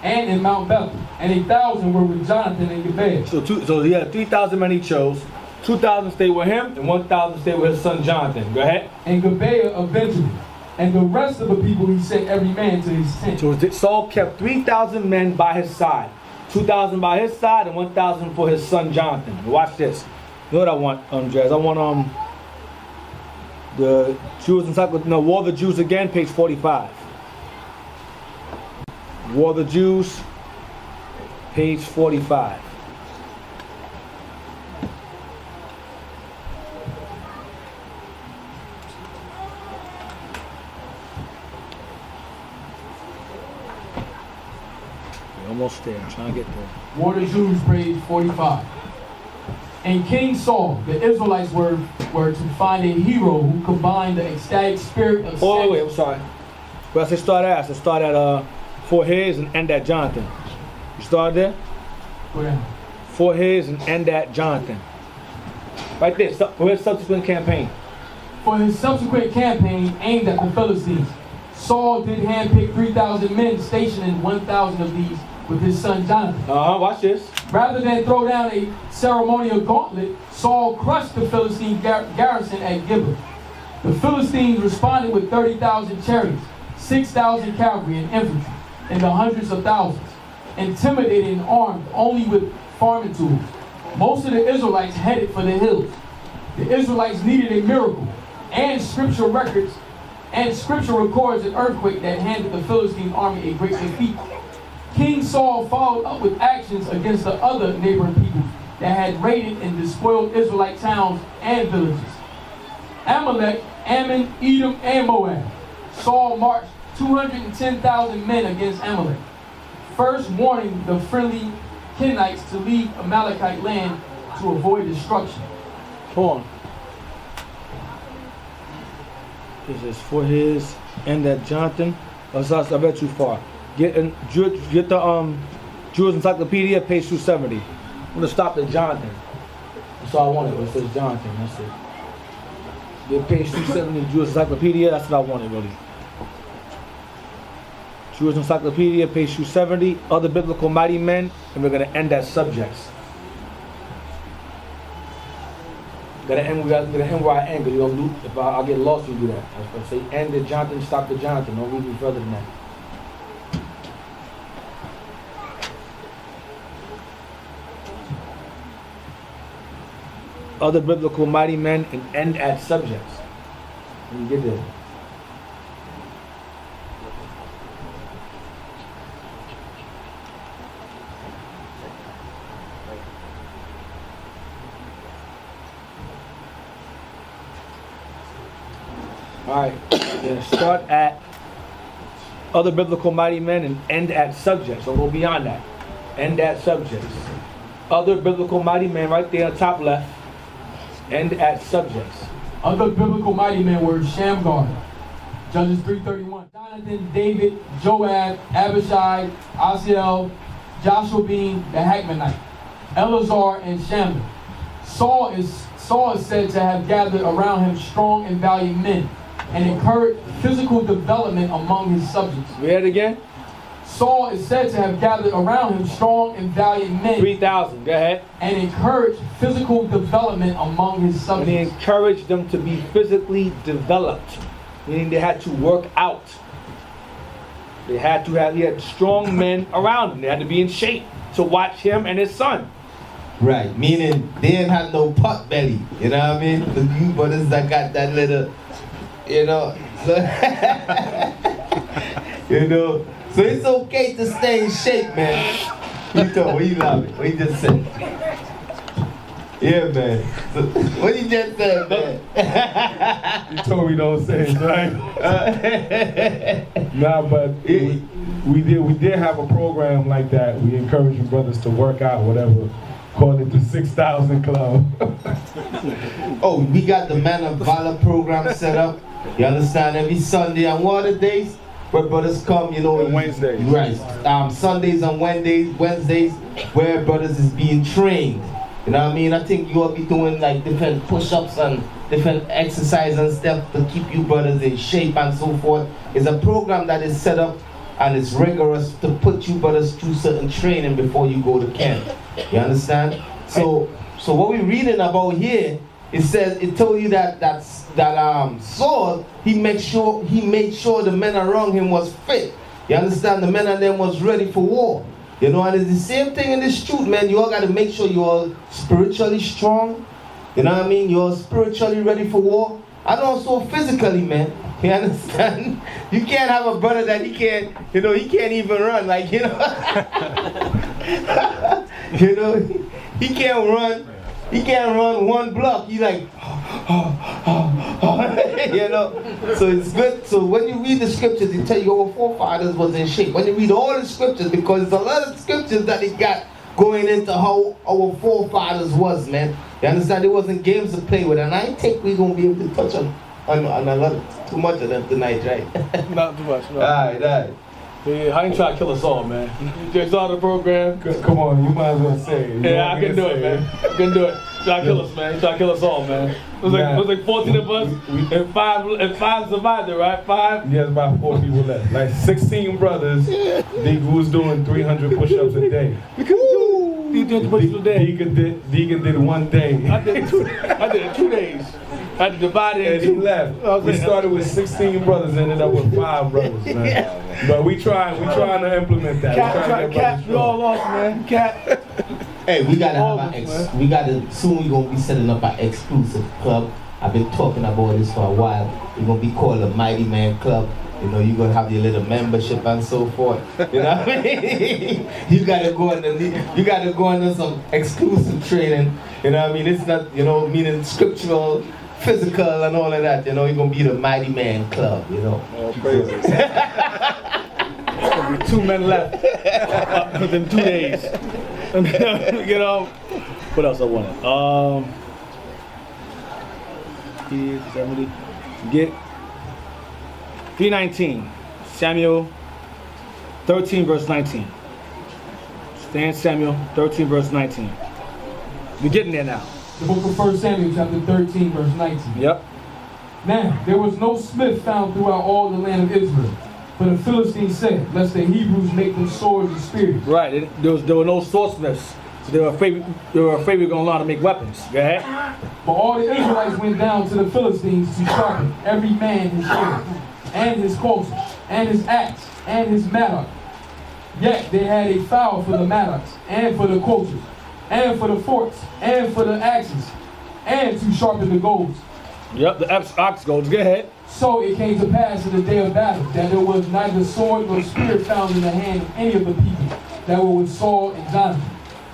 and in Mount Bethel, and 1,000 were with Jonathan in Gibeah. So he had 3,000 men he chose. 2,000 stayed with him, and 1,000 stayed with his son Jonathan. Go ahead. And Gibeah of Benjamin. And the rest of the people he sent every man to his tent. So Saul kept 3,000 men by his side. 2,000 by his side and 1,000 for his son Jonathan. Watch this. You know what I want, Jazz? I want the Jews Encyclopedia. No, War of the Jews again, page 45. War of the Jews, page 45. Almost there. I'm trying to get there. War of the Jews, page 45. And King Saul, the Israelites were to find a hero who combined the ecstatic spirit of wait, I'm sorry. Where I say start at? I said start at for his and end at Jonathan. You start there? Go down. For his and end at Jonathan. Right there. For his subsequent campaign. For his subsequent campaign aimed at the Philistines. Saul did handpick 3,000 men, stationing 1,000 of these with his son Jonathan. Watch this. Rather than throw down a ceremonial gauntlet, Saul crushed the Philistine garrison at Gibeah. The Philistines responded with 30,000 chariots, 6,000 cavalry and infantry, and the hundreds of thousands, intimidated and armed only with farming tools. Most of the Israelites headed for the hills. The Israelites needed a miracle, and scripture records an earthquake that handed the Philistine army a great defeat. King Saul followed up with actions against the other neighboring people that had raided and despoiled Israelite towns and villages. Amalek, Ammon, Edom, and Moab. Saul marched 210,000 men against Amalek, first warning the friendly Kenites to leave Amalekite land to avoid destruction. Hold on. This is for his and that Jonathan. I read too far. Get the Jewish Encyclopedia, page 270. I'm gonna stop at Jonathan. That's all I wanted. It says Jonathan. That's it. Get page 270, Jewish Encyclopedia. That's what I wanted, really. Jewish Encyclopedia, page 270. Other biblical mighty men, and we're gonna end at subjects. Gotta end where I end, because you're gonna lose. If I'll get lost if you do that. I was gonna say end at Jonathan, stop at Jonathan. Don't read me further than that. Other biblical mighty men, and end at subjects. When you get there. Alright, start at other biblical mighty men and end at subjects. So go beyond that. End at subjects. Other biblical mighty men right there, top left. End at subjects. Other biblical mighty men were Shamgar, Judges 3:31. Jonathan, David, Joab, Abishai, Asiel, Joshua-Bean, the Hackmanite, Eleazar, and Shammah. Saul is said to have gathered around him strong and valiant men, and encouraged physical development among his subjects. Read it again. Saul is said to have gathered around him strong and valiant men. 3,000, go ahead. And encouraged physical development among his subjects. And he encouraged them to be physically developed, meaning they had to work out. He had strong men around him. They had to be in shape to watch him and his son. Right, meaning they didn't have no pot belly, you know what I mean? The you brothers that got that little, you know, you know. So it's okay to stay in shape, man. What you love it? What you just said? Yeah, man. So, what you just said, man? You told me don't say it, right? Nah, but we did have a program like that. We encourage brothers to work out, whatever. Call it the 6,000 Club. Oh, we got the Man of Valor program set up. You understand? Every Sunday and what are the days where brothers come, you know. Wednesdays. Right. Sundays and Wednesdays, where brothers is being trained. You know what I mean? I think you'll be doing like different push-ups and different exercises and stuff to keep you brothers in shape and so forth. It's a program that is set up and it's rigorous to put you brothers through certain training before you go to camp. You understand? So what we're reading about here, it told you that Saul, he made sure the men around him was fit. You understand? The men and them was ready for war. You know, and it's the same thing in this truth, man. You all got to make sure you're spiritually strong. You know what I mean? You're spiritually ready for war. And also physically, man. You understand? You can't have a brother that he can't even run. Like, you know. You know, he can't run. He can't run one block. He's like, you know. So it's good. So when you read the scriptures, it tell you our forefathers was in shape. When you read all the scriptures, because there's a lot of scriptures that it got going into how our forefathers was, man. You understand? It wasn't games to play with, and I think we're gonna be able to touch on a lot, too much of them tonight, right? Not too much. No. All right. Yeah, I ain't trying to kill us all, man. You saw the program. Come on, you might as well say it. Yeah, I can do it, man. I can do it. Try to kill us, man. He tried to kill us all, man. It was like 14 of us, and five survived it, right? 5? Yes, about 4 people left. Like 16 brothers who was doing 300 push-ups a day. You did push-ups a day. Deacon did 1 day. I did it 2 days. I had to divide it. And he left. We started with 16 brothers, ended up with 5 brothers, man. But we trying to implement that. Cap, we all lost, man. Cap. Hey, we gotta have soon we're gonna be setting up our exclusive club. I've been talking about this for a while. We're gonna be called the Mighty Man Club. You know, you're gonna have your little membership and so forth. You know what I mean? You gotta go under some exclusive training. You know what I mean? It's not, meaning scriptural, physical and all of that. You know, you're gonna be the Mighty Man Club, you know. Oh, praise it. There's gonna be 2 men left within 2 days. What else I wanted? Get 3:19. Samuel 13 verse 19. Stand Samuel 13 verse 19. We're getting there now. The book of 1 Samuel chapter 13 verse 19. Yep. Now there was no smith found throughout all the land of Israel. For the Philistines said, lest the Hebrews make them swords and spears. Right. There were no swordsmiths. So they were afraid we were going to learn how to make weapons. Go ahead. But all the Israelites went down to the Philistines to sharpen every man his shield, and his courser, and his axe, and his mattock. Yet they had a file for the mattocks, and for the courses, and for the forks, and for the axes, and to sharpen the goads. Yep, the ox goads. Go ahead. So it came to pass in the day of battle that there was neither sword nor spear found in the hand of any of the people that were with Saul and Jonathan.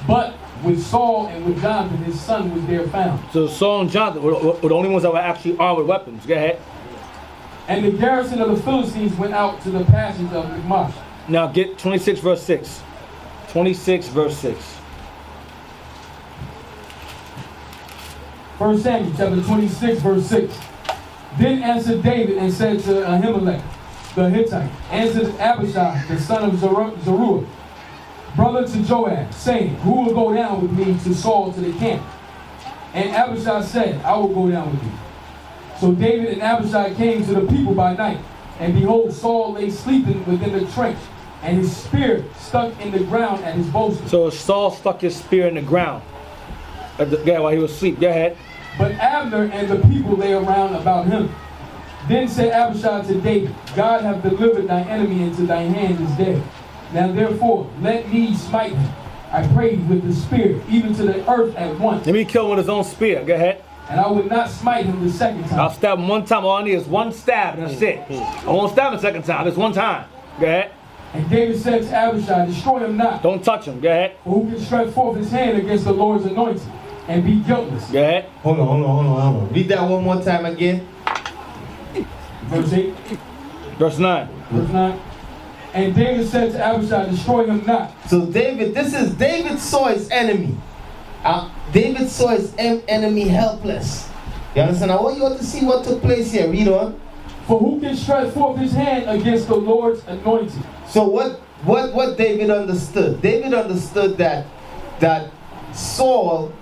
But with Saul and with Jonathan, his son, was there found. So Saul and Jonathan were the only ones that were actually armed with weapons. Go ahead. And the garrison of the Philistines went out to the passage of Michmash. Now get 26 verse 6. 26 verse 6. 1 Samuel chapter 26 verse 6. Then answered David and said to Ahimelech the Hittite, and to Abishai the son of Zeruiah, brother to Joab, saying, who will go down with me to Saul to the camp? And Abishai said, I will go down with you. So David and Abishai came to the people by night, and behold, Saul lay sleeping within the trench, and his spear stuck in the ground at his bosom. So Saul stuck his spear in the ground while he was asleep. Go ahead. But Abner and the people lay around about him. Then said Abishai to David, God hath delivered thy enemy into thy hand this day. Now therefore, let me smite him, I pray thee, with the spear, even to the earth at once. Let me kill him with his own spear. Go ahead. And I would not smite him the second time. I'll stab him one time. All I need is one stab, and that's it. I won't stab him the second time. It's one time. Go ahead. And David said to Abishai, destroy him not. Don't touch him. Go ahead. For who can stretch forth his hand against the Lord's anointed and be guiltless? Go ahead. Hold on. Read that one more time again. Verse 8. Verse 9. Verse 9. And David said to Abishai, destroy him not. So David saw his enemy. David saw his enemy helpless. You understand? I want you all to see what took place here. Read on. For who can stretch forth his hand against the Lord's anointed? So what David understood? David understood that Saul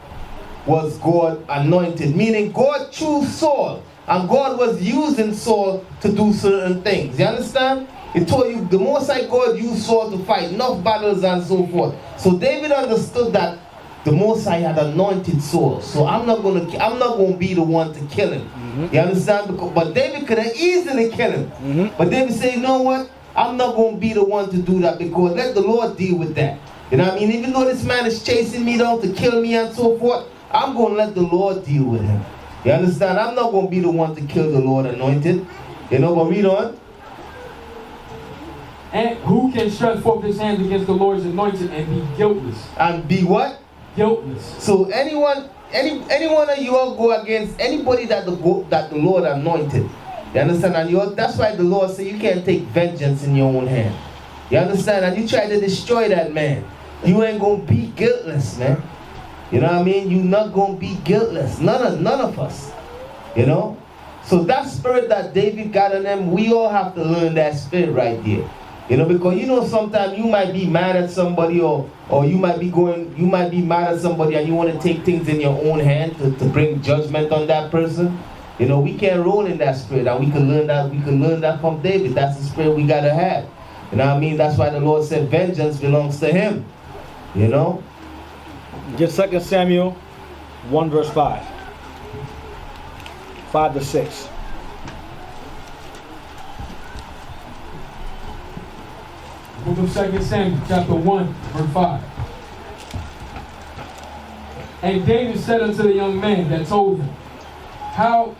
was God anointed, meaning God chose Saul, and God was using Saul to do certain things. You understand? It told you the Most High God used Saul to fight enough battles and so forth. So David understood that the Most High had anointed Saul. So I'm not gonna be the one to kill him. Mm-hmm. You understand? But David could have easily killed him. Mm-hmm. But David said, you know what? I'm not gonna be the one to do that, because let the Lord deal with that. You know what I mean? Even though this man is chasing me down to kill me and so forth, I'm gonna let the Lord deal with him. You understand? I'm not gonna be the one to kill the Lord anointed. You know, but read on. And who can stretch forth his hand against the Lord's anointed and be guiltless? And be what? Guiltless. So any one of you all go against anybody that the Lord anointed. You understand? And that's why the Lord said you can't take vengeance in your own hand. You understand? And you try to destroy that man, you ain't gonna be guiltless, man. You know what I mean? You're not gonna be guiltless. None of us. You know? So that spirit that David got in them, we all have to learn that spirit right there. You know, because you know sometimes you might be mad at somebody or you might be mad at somebody and you want to take things in your own hand to bring judgment on that person. You know, we can't roll in that spirit, and we can learn that from David. That's the spirit we gotta have. You know what I mean? That's why the Lord said vengeance belongs to him. You know? Get 2 Samuel 1 verse 5. 5 to 6. Book of 2 Samuel, chapter 1, verse 5. And David said unto the young man that told him, How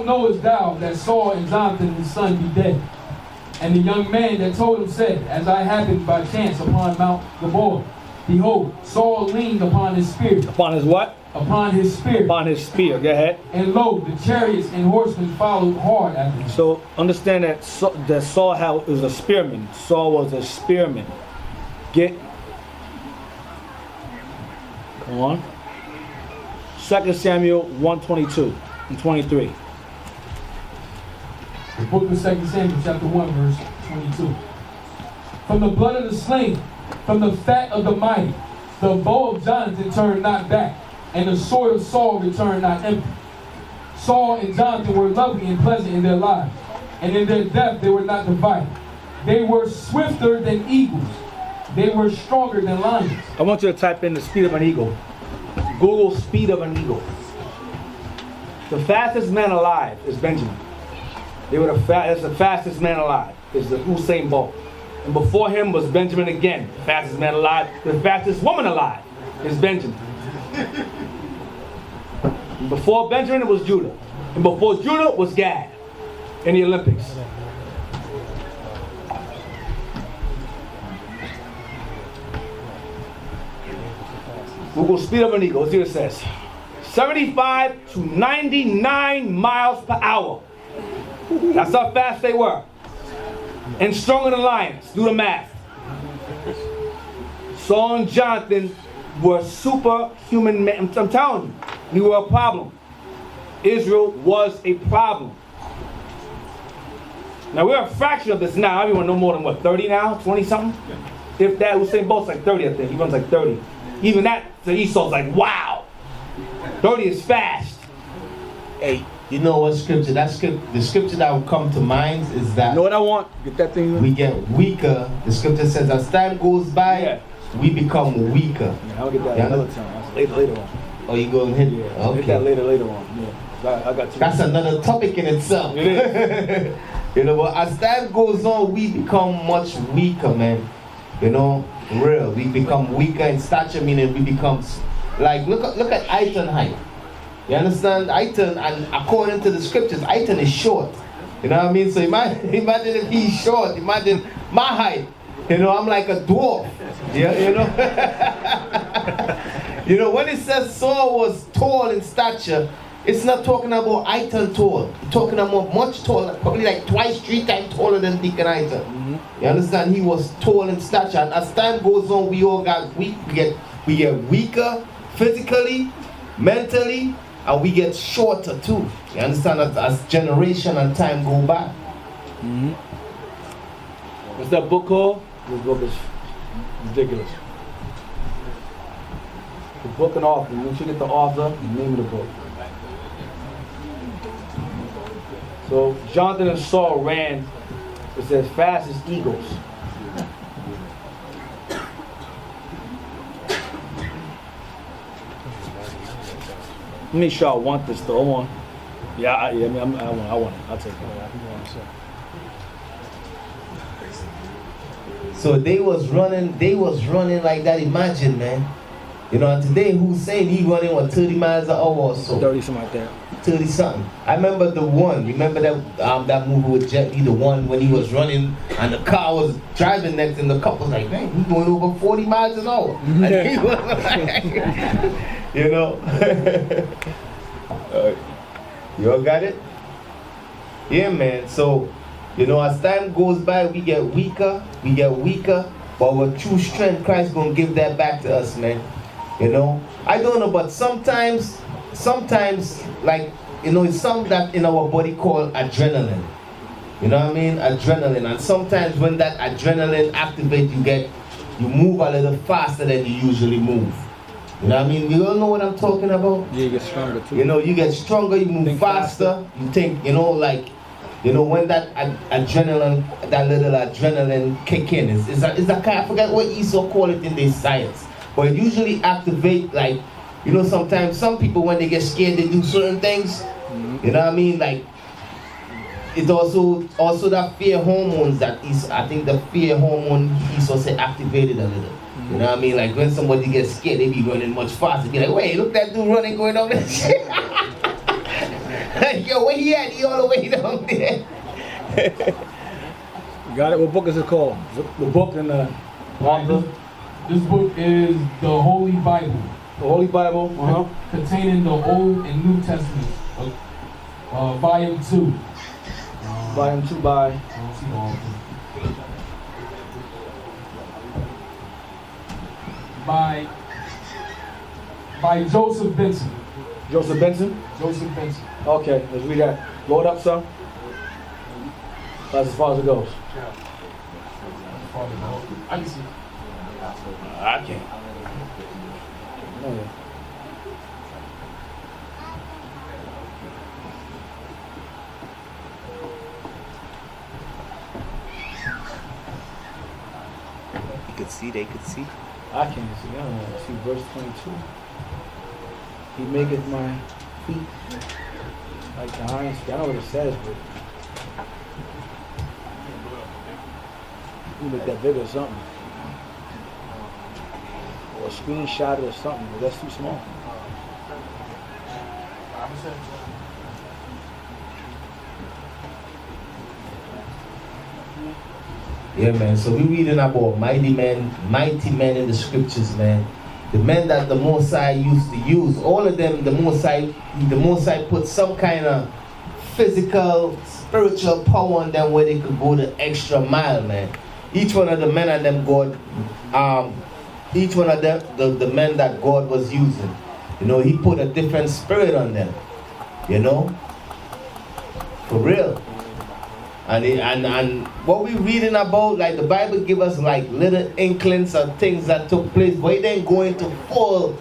knowest thou that Saul and Jonathan his son be dead? And the young man that told him said, As I happened by chance upon Mount Gilboa, behold, Saul leaned upon his spear. Upon his what? Upon his spear. Upon his spear. Go ahead. And lo, the chariots and horsemen followed hard after him. So understand that Saul was a spearman. Saul was a spearman. Come on. 2 Samuel 1:22 and 23. The book of 2 Samuel, chapter 1, verse 22. From the blood of the slain, from the fat of the mighty, the bow of Jonathan turned not back, and the sword of Saul returned not empty. Saul and Jonathan were lovely and pleasant in their lives, and in their death they were not divided. They were swifter than eagles. They were stronger than lions. I want you to type in the speed of an eagle. Google speed of an eagle. The fastest man alive is Benjamin. That's the fastest man alive. Is the Usain Bolt. And before him was Benjamin again, the fastest man alive. The fastest woman alive is Benjamin. And before Benjamin it was Judah. And before Judah was Gad in the Olympics. Google speed of an eagle. Let's see what it says. 75 to 99 miles per hour. That's how fast they were. And stronger than lions. Do the math. Saul and Jonathan were superhuman men. I'm telling you, we were a problem. Israel was a problem. Now we're a fraction of this now. Everyone no more than what, 30 now? 20 something? If that, Usain Bolt's like 30, I think. He runs like 30. Even that to Esau's like, wow. 30 is fast. Hey, you know what scripture? The scripture that will come to mind is that. You know what I want? Get that thing. We get weaker. The scripture says as time goes by, we become weaker. Yeah, I'll get that another time. Later on. Oh, you go and hit it? Yeah, okay. Hit that later on. Yeah. I got you. That's another topic in itself. It is. You know, but as time goes on, we become much weaker, man. You know, real. We become weaker in stature, meaning we become like look at Eythan height. You understand? Eythan, and according to the scriptures, Eythan is short. You know what I mean? So imagine if he's short. Imagine my height. You know, I'm like a dwarf. Yeah, you know. You know, when it says Saul was tall in stature, it's not talking about Eythan tall. It's talking about much taller, probably like twice, 3 times taller than Deacon Eythan. Mm-hmm. You understand? He was tall in stature. And as time goes on, we all got weak. We get weaker physically, mentally, and we get shorter too. You understand? As generation and time go by. Mm-hmm. What's that book called? This book is ridiculous. The book and author. Once you get the author, the name of the book. So Jonathan and Saul ran as fast as eagles. Let me sure I want this though. I want. Yeah, I want it. I'll take it. So they was running like that. Imagine, man. You know, and today Hussein, he running what, 30 miles an hour or so. 30 something like that. 30 something. I remember the one. Remember that movie with Jet Li, the one when he was running and the car was driving next, and the couple was like, man, he's going over 40 miles an hour. And he was like, you know. You all got it? Yeah, man. So, you know, as time goes by, we get weaker, but with true strength, Christ gonna give that back to us, man. You know, I don't know, but sometimes, like, you know, it's something that in our body called adrenaline. You know what I mean? Adrenaline. And sometimes when that adrenaline activates, you move a little faster than you usually move. You know what I mean? You all know what I'm talking about? Yeah, you get stronger too. You know, you get stronger, you move faster. You think, you know, like, you know, when that adrenaline, that little adrenaline kick in, is a kind, I forget what Esau call it in their science, but it usually activate, like, you know, sometimes some people when they get scared, they do certain things. You know what I mean? Like, it's also that fear hormones that is, I think the fear hormone is also activated a little. You know what I mean? Like when somebody gets scared, they be running much faster. Be like, wait, look that dude running going down there. Yo, where he at? He all the way down there. Got it? What book is it called? The book and the author? This book is the Holy Bible. The Holy Bible? Containing the Old and New Testament. Volume 2. Volume 2 by? By Joseph Benson. Joseph Benson? Joseph Benson. Okay, let's read that. Blow it up, son. That's as far as it goes. I can see. I can't. Oh, yeah. They could see. I can't see. I don't know. See verse 22. He maketh my feet like the iron. I don't know what it says, but you make that bigger or something. Or a screenshot or something, but that's too small. Yeah, man. So we reading about mighty men in the scriptures, man. The men that the Most High used to use, all of them, the Most High put some kind of physical, spiritual power on them where they could go the extra mile, man. Each one of the men and them each one of them, the men that God was using, you know, he put a different spirit on them, you know, for real. And what we reading about, like the Bible give us like little inklings of things that took place, but it ain't going to fall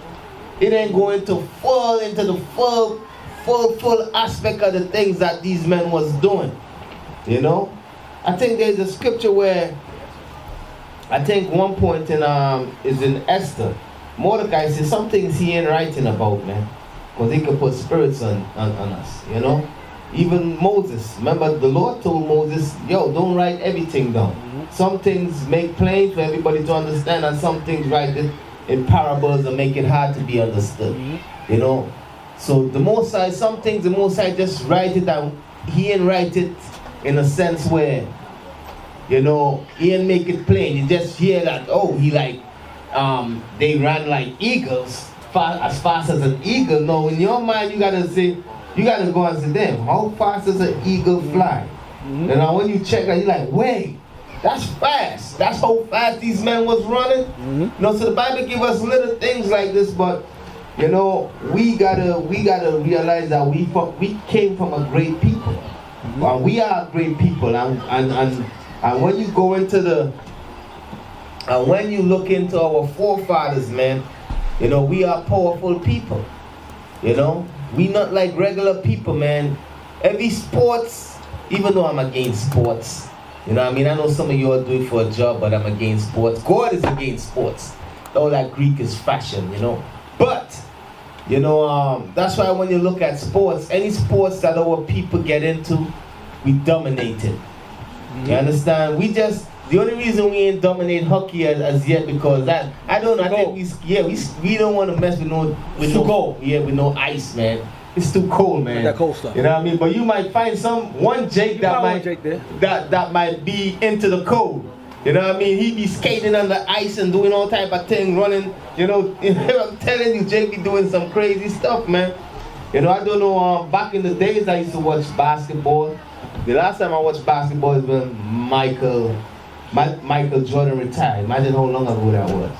into the full aspect of the things that these men was doing. You know? I think there's a scripture where I think one point in is in Esther. Mordecai says some things he ain't writing about, man. Because he could put spirits on us, you know? Even Moses, remember the Lord told Moses, yo, don't write everything down. Some things make plain for everybody to understand, and some things write it in parables and make it hard to be understood. You know? So the Most High, some things the Most High just write it down. He ain't write it in a sense where, you know, he ain't make it plain. You just hear that, oh, he like, they ran like eagles, as fast as an eagle. No, in your mind you gotta say, you gotta go and say, damn, how fast does an eagle fly? And now when you check that, you're like, wait, that's fast. That's how fast these men was running. You know, so the Bible give us little things like this, but you know, we gotta realize that we came from a great people. And we are great people, and when you go into when you look into our forefathers, man, you know, we are powerful people. You know, we not like regular people, man. Every sports, even though I'm against sports, you know what I mean? I know some of you are doing it for a job, but I'm against sports. God is against sports. All that Greek is fashion, you know. But, you know, that's why when you look at sports, any sports that our people get into, we dominate it. You understand? The only reason we ain't dominate hockey as yet because that I don't know. I think we don't want to mess with with no ice, man. It's too cold, man. That cold stuff. You know what I mean? But you might find one Jake that might be into the cold. You know what I mean? He be skating on the ice and doing all type of things, running. You know, I'm telling you, Jake be doing some crazy stuff, man. You know, I don't know. Back in the days, I used to watch basketball. The last time I watched basketball is when Michael Jordan retired. Imagine how long ago that was.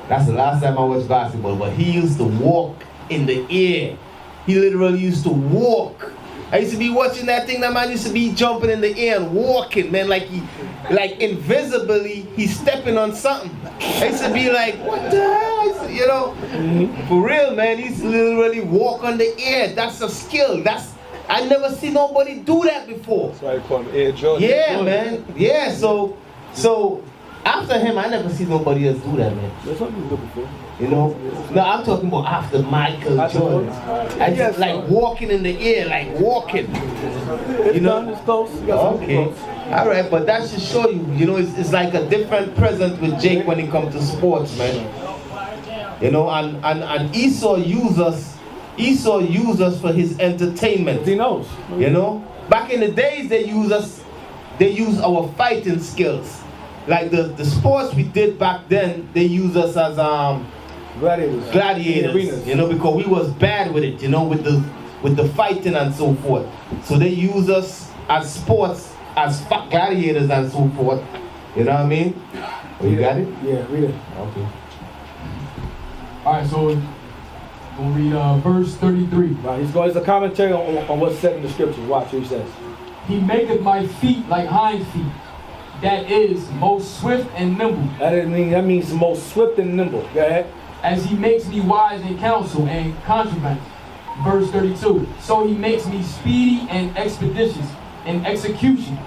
That's the last time I watched basketball. But he used to walk in the air. He literally used to walk I used to be watching that thing. That man used to be jumping in the air and walking, man, like invisibly, he's stepping on something. I used to be like, what the hell? You know, for real, man. He used to literally walk on the air. That's a skill. I never seen nobody do that before. That's why I call him Air Jordan. Yeah, man. Yeah, so after him, I never see nobody else do that, man. There's something good before. You know? No, I'm talking about after Michael Jordan. I just like walking in the air, like walking. You know? It's close. Okay. All right, but that should show you, you know, it's like a different present with Jake when it comes to sports, man. You know, and Esau used us for his entertainment. He knows. You know? Back in the days, they use our fighting skills. Like the sports we did back then, they use us as gladiators, you know, because we was bad with it, you know, with the fighting and so forth. So they use us as sports, as gladiators and so forth. You know what I mean? Oh, you got it? Yeah, read it. Okay. Alright, so we'll read verse 33. Right, he's going. It's a commentary on what's said in the scriptures. Watch what he says. He maketh my feet like hind feet. That is most swift and nimble. That means most swift and nimble. Go ahead. As he makes me wise in counsel and contrivance. Verse 32. So he makes me speedy and expeditious in execution,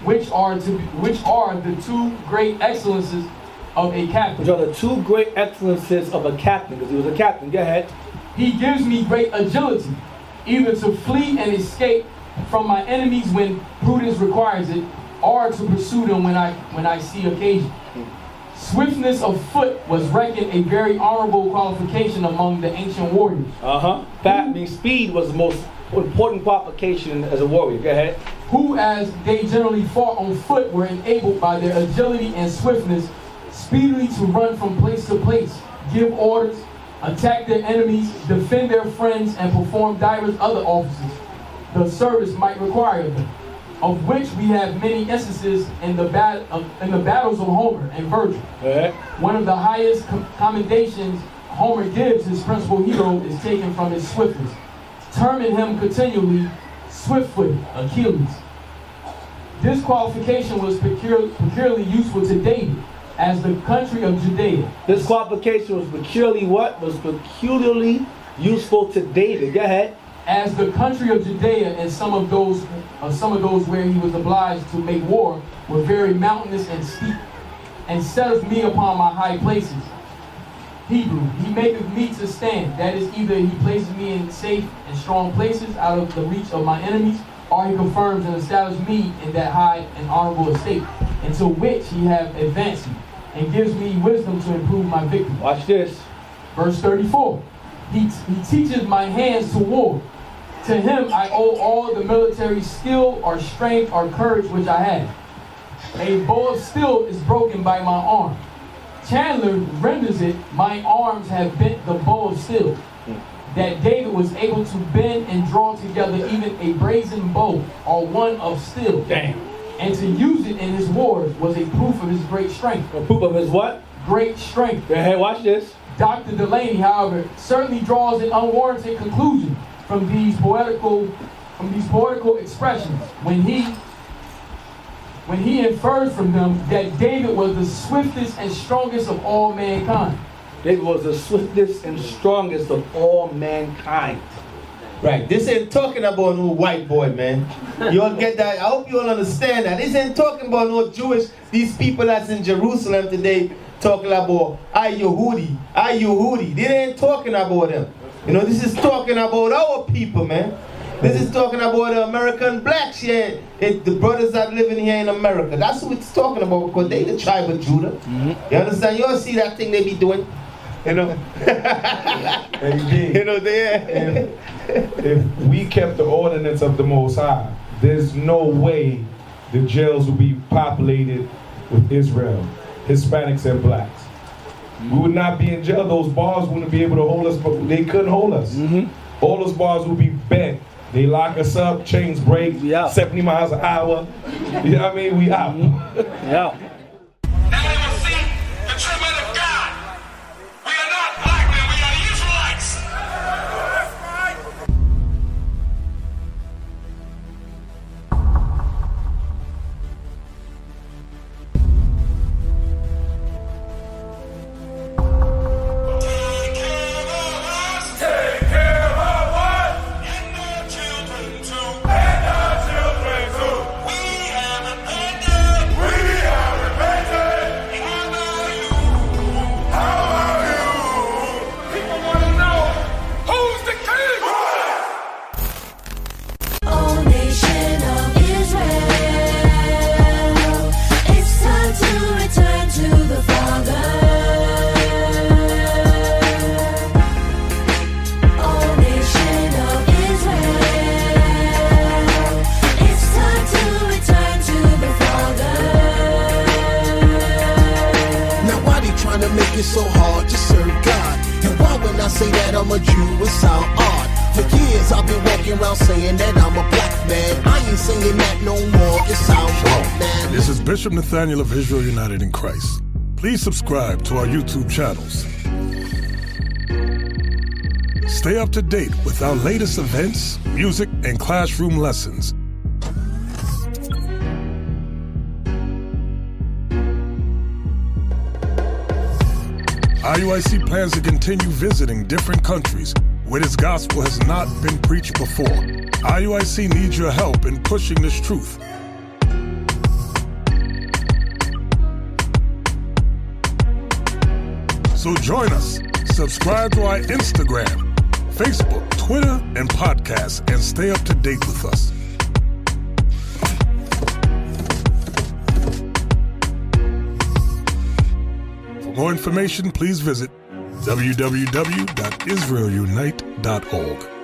which are the two great excellences of a captain. Which are the two great excellences of a captain, because he was a captain. Go ahead. He gives me great agility, either to flee and escape from my enemies when prudence requires it, or to pursue them when I see occasion. Swiftness of foot was reckoned a very honorable qualification among the ancient warriors. That means speed was the most important qualification as a warrior. Go ahead. Who, as they generally fought on foot, were enabled by their agility and swiftness speedily to run from place to place, give orders, attack their enemies, defend their friends, and perform divers other offices the service might require of them, of which we have many instances in the battles of Homer and Virgil. One of the highest commendations Homer gives his principal hero is taken from his swiftness, terming him continually swift-footed, Achilles. This qualification was peculiarly useful to David as the country of Judea. This qualification was peculiarly what? Was peculiarly useful to David. Go ahead. As the country of Judea and some of those where he was obliged to make war were very mountainous and steep, and setteth me upon my high places. Hebrew, he maketh me to stand. That is, either he places me in safe and strong places out of the reach of my enemies, or he confirms and establishes me in that high and honorable estate, into which he have advanced me, and gives me wisdom to improve my victory. Watch this. Verse 34. He teaches my hands to war. To him I owe all the military skill or strength or courage which I have. A bow of steel is broken by my arm. Chandler renders it, my arms have bent the bow of steel. That David was able to bend and draw together even a brazen bow or one of steel. Damn. And to use it in his wars was a proof of his great strength. A proof of his what? Great strength. Go ahead, watch this. Dr. Delaney, however, certainly draws an unwarranted conclusion from these poetical expressions when he infers from them that David was the swiftest and strongest of all mankind. David was the swiftest and strongest of all mankind. Right, this ain't talking about no white boy, man. You all get that? I hope you all understand that. This ain't talking about no Jewish, these people that's in Jerusalem today talking about ay Yehudi. They ain't talking about them. You know, this is talking about our people, man. This is talking about the American blacks here, the brothers that living here in America. That's what it's talking about, because they the tribe of Judah. You understand? You all see that thing they be doing? You know? You know, if we kept the ordinance of the Most High, there's no way the jails would be populated with Israel, Hispanics and blacks. We would not be in jail. Those bars wouldn't be able to hold us, but they couldn't hold us. All those bars would be bent. They lock us up, chains break, 70 miles an hour. You know what I mean? We out. Yeah. Now they will see the true men of God. We are not black men, we are the Israelites. a Jew, it sound odd. For years I've been walking around saying that I'm a black man. I ain't saying that no more, it sound wrong, man. This is Bishop Nathaniel of Israel United in Christ. Please subscribe to our YouTube channels. Stay up to date with our latest events, music, and classroom lessons. IUIC plans to continue visiting different countries where this gospel has not been preached before. IUIC needs your help in pushing this truth. So join us. Subscribe to our Instagram, Facebook, Twitter, and podcast, and stay up to date with us. For more information, please visit www.israelunite.org.